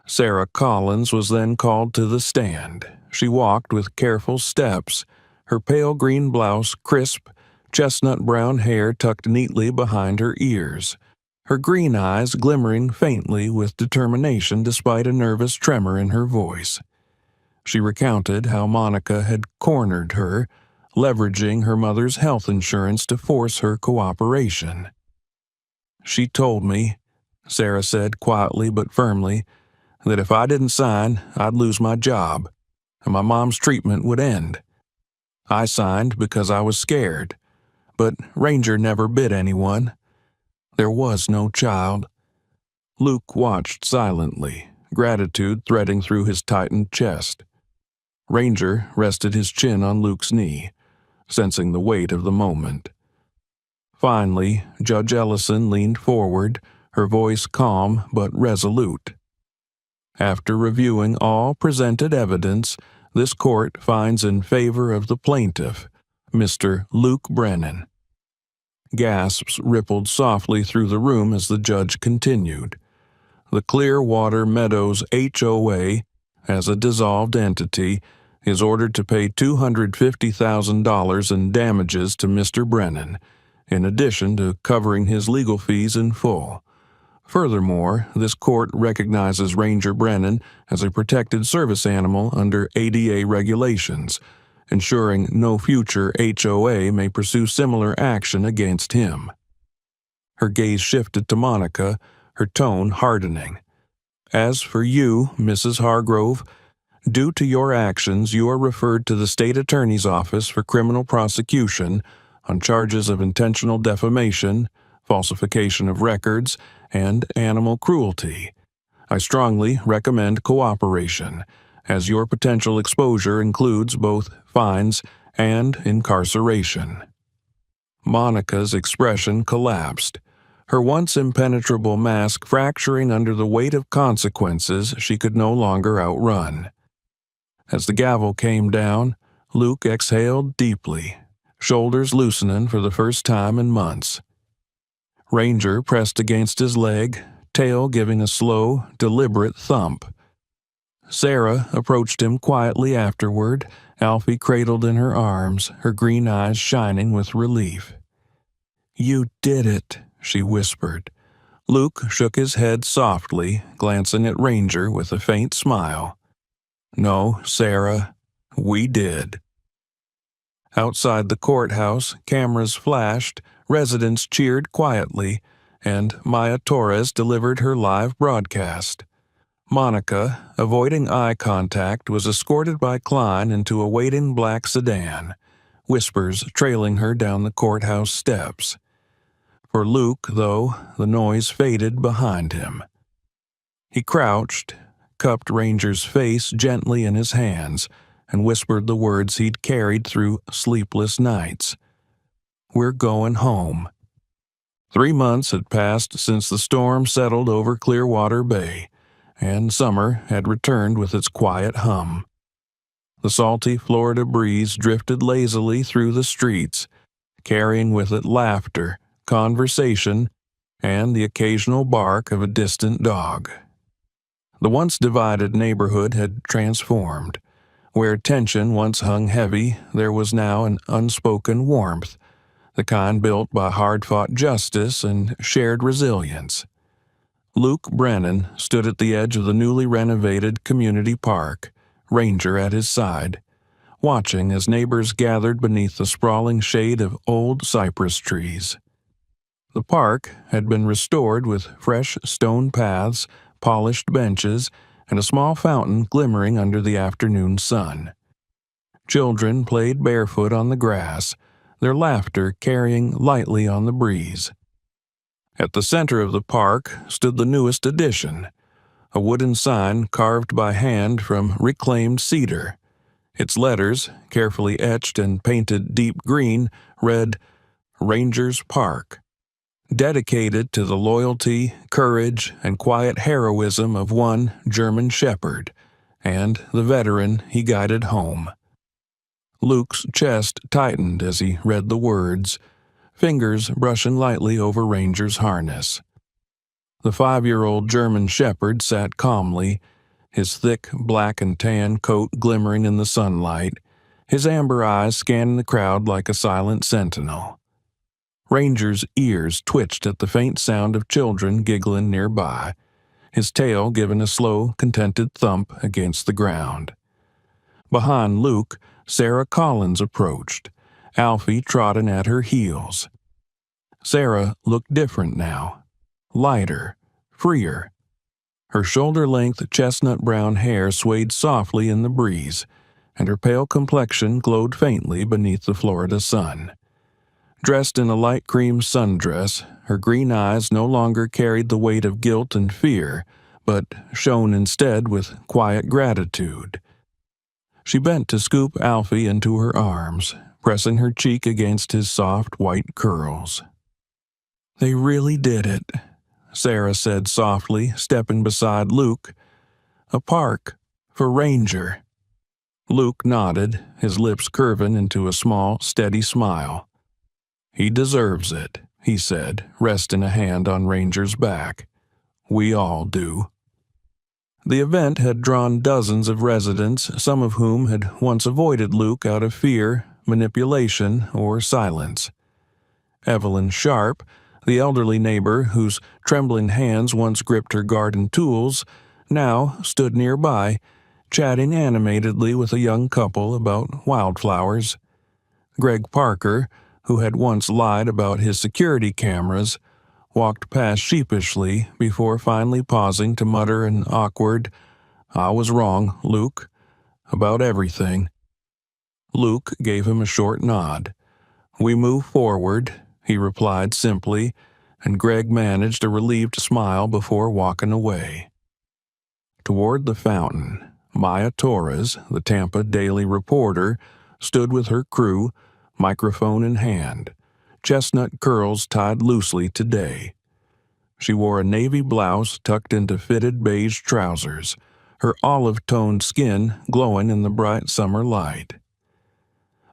Sarah Collins was then called to the stand. She walked with careful steps, her pale green blouse crisp, chestnut-brown hair tucked neatly behind her ears, her green eyes glimmering faintly with determination despite a nervous tremor in her voice. She recounted how Monica had cornered her, leveraging her mother's health insurance to force her cooperation. "She told me," Sarah said quietly but firmly, "that if I didn't sign, I'd lose my job, and my mom's treatment would end. I signed because I was scared, but Ranger never bit anyone. There was no child." Luke watched silently, gratitude threading through his tightened chest. Ranger rested his chin on Luke's knee, sensing the weight of the moment. Finally, Judge Ellison leaned forward, her voice calm but resolute. After reviewing all presented evidence, this court finds in favor of the plaintiff, Mr. Luke Brennan. Gasps rippled softly through the room as the judge continued. The Clearwater Meadows HOA, as a dissolved entity, is ordered to pay $250,000 in damages to Mr. Brennan, in addition to covering his legal fees in full. Furthermore, this court recognizes Ranger Brennan as a protected service animal under ADA regulations, ensuring no future HOA may pursue similar action against him. Her gaze shifted to Monica, her tone hardening. As for you, Mrs. Hargrove, due to your actions, you are referred to the state attorney's office for criminal prosecution on charges of intentional defamation, falsification of records, and animal cruelty. I strongly recommend cooperation, as your potential exposure includes both fines and incarceration. Monica's expression collapsed, her once impenetrable mask fracturing under the weight of consequences she could no longer outrun. As the gavel came down, Luke exhaled deeply, shoulders loosening for the first time in months. Ranger pressed against his leg, tail giving a slow, deliberate thump. Sarah approached him quietly afterward, Alfie cradled in her arms, her green eyes shining with relief. "You did it," she whispered. Luke shook his head softly, glancing at Ranger with a faint smile. "No, Sarah, we did." Outside the courthouse, cameras flashed, residents cheered quietly, and Maya Torres delivered her live broadcast. Monica, avoiding eye contact, was escorted by Klein into a waiting black sedan, whispers trailing her down the courthouse steps. For Luke, though, the noise faded behind him. He crouched, cupped Ranger's face gently in his hands, and whispered the words he'd carried through sleepless nights. "We're going home." 3 months had passed since the storm settled over Clearwater Bay, and summer had returned with its quiet hum. The salty Florida breeze drifted lazily through the streets, carrying with it laughter, conversation, and the occasional bark of a distant dog. The once divided neighborhood had transformed. Where tension once hung heavy, there was now an unspoken warmth, the kind built by hard-fought justice and shared resilience. Luke Brennan stood at the edge of the newly renovated community park, Ranger at his side, watching as neighbors gathered beneath the sprawling shade of old cypress trees. The park had been restored with fresh stone paths, polished benches, and a small fountain glimmering under the afternoon sun. Children played barefoot on the grass, their laughter carrying lightly on the breeze. At the center of the park stood the newest addition, a wooden sign carved by hand from reclaimed cedar. Its letters, carefully etched and painted deep green, read, "Rangers Park," dedicated to the loyalty, courage, and quiet heroism of one German shepherd, and the veteran he guided home. Luke's chest tightened as he read the words, fingers brushing lightly over Ranger's harness. The 5-year-old German shepherd sat calmly, his thick black and tan coat glimmering in the sunlight, his amber eyes scanning the crowd like a silent sentinel. Ranger's ears twitched at the faint sound of children giggling nearby, his tail giving a slow, contented thump against the ground. Behind Luke, Sarah Collins approached, Alfie trotting at her heels. Sarah looked different now, lighter, freer. Her shoulder-length chestnut-brown hair swayed softly in the breeze, and her pale complexion glowed faintly beneath the Florida sun. Dressed in a light cream sundress, her green eyes no longer carried the weight of guilt and fear, but shone instead with quiet gratitude. She bent to scoop Alfie into her arms, pressing her cheek against his soft white curls. "They really did it," Sarah said softly, stepping beside Luke. "A park for Ranger." Luke nodded, his lips curving into a small, steady smile. "He deserves it," he said, resting a hand on Ranger's back. "We all do." The event had drawn dozens of residents, some of whom had once avoided Luke out of fear, manipulation, or silence. Evelyn Sharp, the elderly neighbor whose trembling hands once gripped her garden tools, now stood nearby, chatting animatedly with a young couple about wildflowers. Greg Parker, who had once lied about his security cameras, walked past sheepishly before finally pausing to mutter an awkward, "I was wrong, Luke, about everything." Luke gave him a short nod. "We move forward," he replied simply, and Greg managed a relieved smile before walking away. Toward the fountain, Maya Torres, the Tampa Daily reporter, stood with her crew, microphone in hand, chestnut curls tied loosely today. She wore a navy blouse tucked into fitted beige trousers, her olive-toned skin glowing in the bright summer light.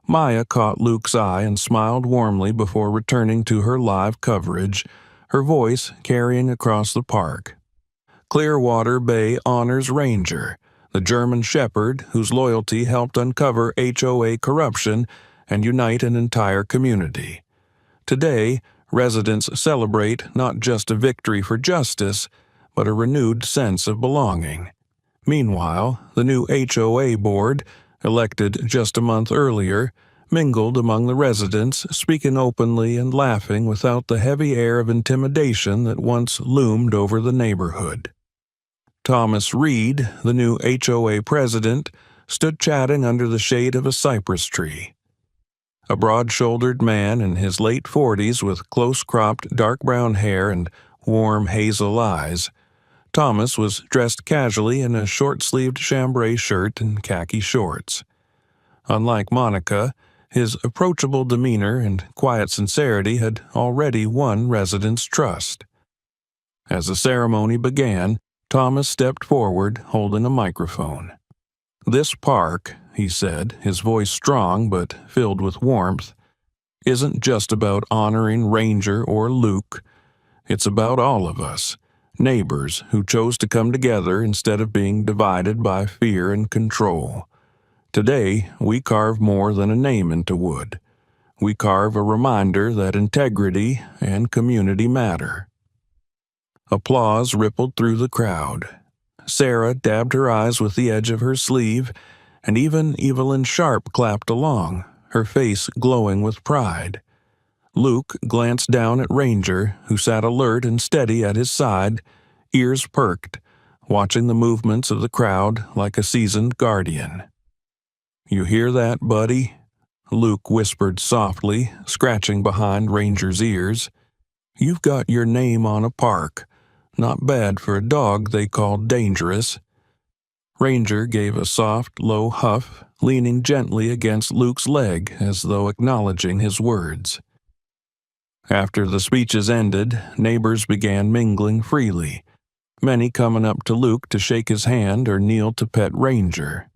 Maya caught Luke's eye and smiled warmly before returning to her live coverage, her voice carrying across the park. "Clearwater Bay honors Ranger, the German Shepherd whose loyalty helped uncover HOA corruption and unite an entire community. Today, residents celebrate not just a victory for justice, but a renewed sense of belonging." Meanwhile, the new HOA board, elected just a month earlier, mingled among the residents, speaking openly and laughing without the heavy air of intimidation that once loomed over the neighborhood. Thomas Reed, the new HOA president, stood chatting under the shade of a cypress tree. A broad-shouldered man in his late 40s with close-cropped dark brown hair and warm hazel eyes, Thomas was dressed casually in a short-sleeved chambray shirt and khaki shorts. Unlike Monica, his approachable demeanor and quiet sincerity had already won residents' trust. As the ceremony began, Thomas stepped forward, holding a microphone. "This park," he said, his voice strong but filled with warmth, "isn't just about honoring Ranger or Luke. It's about all of us, neighbors who chose to come together instead of being divided by fear and control. Today, we carve more than a name into wood. We carve a reminder that integrity and community matter." Applause rippled through the crowd. Sarah dabbed her eyes with the edge of her sleeve, and even Evelyn Sharp clapped along, her face glowing with pride. Luke glanced down at Ranger, who sat alert and steady at his side, ears perked, watching the movements of the crowd like a seasoned guardian. "You hear that, buddy?" Luke whispered softly, scratching behind Ranger's ears. "You've got your name on a park. Not bad for a dog they call dangerous." Ranger gave a soft, low huff, leaning gently against Luke's leg as though acknowledging his words. After the speeches ended, neighbors began mingling freely, many coming up to Luke to shake his hand or kneel to pet Ranger.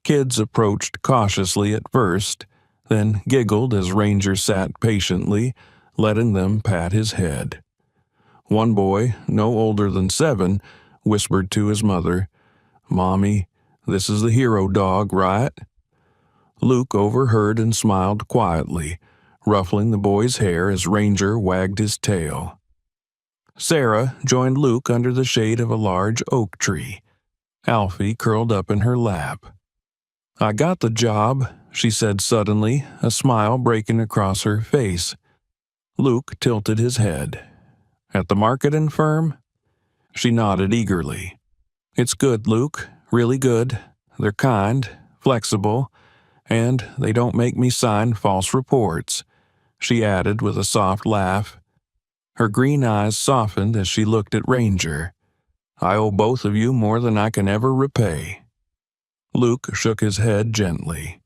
Kids approached cautiously at first, then giggled as Ranger sat patiently, letting them pat his head. One boy, no older than 7, whispered to his mother, "Mommy, this is the hero dog, right?" Luke overheard and smiled quietly, ruffling the boy's hair as Ranger wagged his tail. Sarah joined Luke under the shade of a large oak tree. Alfie curled up in her lap. "I got the job," she said suddenly, a smile breaking across her face. Luke tilted his head. "At the marketing firm?" She nodded eagerly. "It's good, Luke, really good. They're kind, flexible, and they don't make me sign false reports," she added with a soft laugh. Her green eyes softened as she looked at Ranger. "I owe both of you more than I can ever repay." Luke shook his head gently.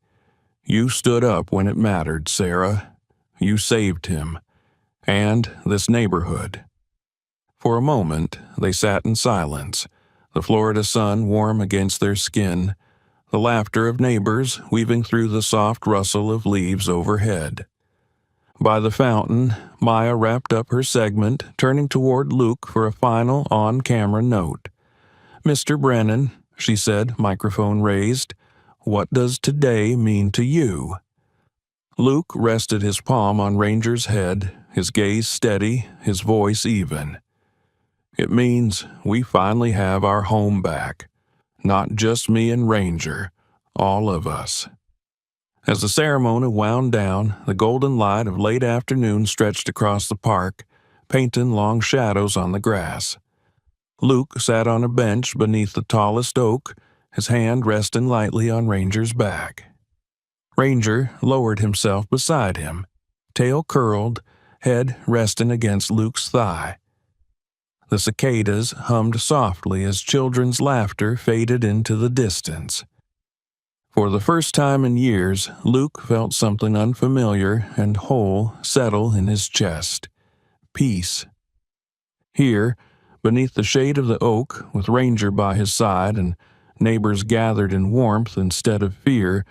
You stood up when it mattered, Sarah. You saved him. And this neighborhood. For a moment, they sat in silence, the Florida sun warm against their skin, the laughter of neighbors weaving through the soft rustle of leaves overhead. By the fountain, Maya wrapped up her segment, turning toward Luke for a final on-camera note. Mr. Brennan, she said, microphone raised, what does today mean to you? Luke rested his palm on Ranger's head, his gaze steady, his voice even. It means we finally have our home back. Not just me and Ranger, all of us. As the ceremony wound down, the golden light of late afternoon stretched across the park, painting long shadows on the grass. Luke sat on a bench beneath the tallest oak, his hand resting lightly on Ranger's back. Ranger lowered himself beside him, tail curled, head resting against Luke's thigh. The cicadas hummed softly as children's laughter faded into the distance. For the first time in years, Luke felt something unfamiliar and whole settle in his chest. Peace. Here, beneath the shade of the oak, with Ranger by his side and neighbors gathered in warmth instead of fear,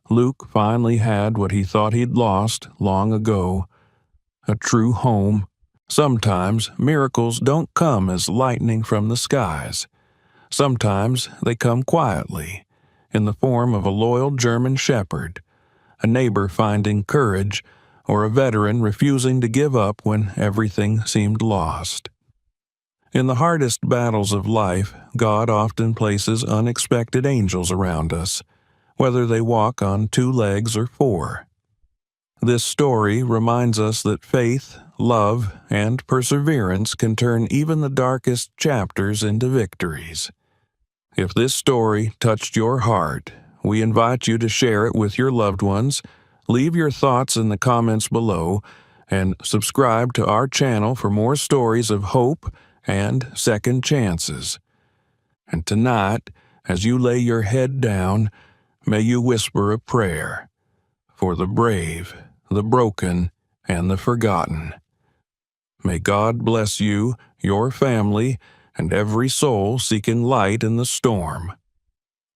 Luke finally had what he thought he'd lost long ago, a true home. Sometimes miracles don't come as lightning from the skies. Sometimes they come quietly, in the form of a loyal German shepherd, a neighbor finding courage, or a veteran refusing to give up when everything seemed lost. In the hardest battles of life, God often places unexpected angels around us, whether they walk on 2 legs or 4. This story reminds us that faith, love, and perseverance can turn even the darkest chapters into victories. If this story touched your heart, we invite you to share it with your loved ones, leave your thoughts in the comments below, and subscribe to our channel for more stories of hope and second chances. And tonight, as you lay your head down, may you whisper a prayer for the brave, the broken, and the forgotten. May God bless you, your family, and every soul seeking light in the storm.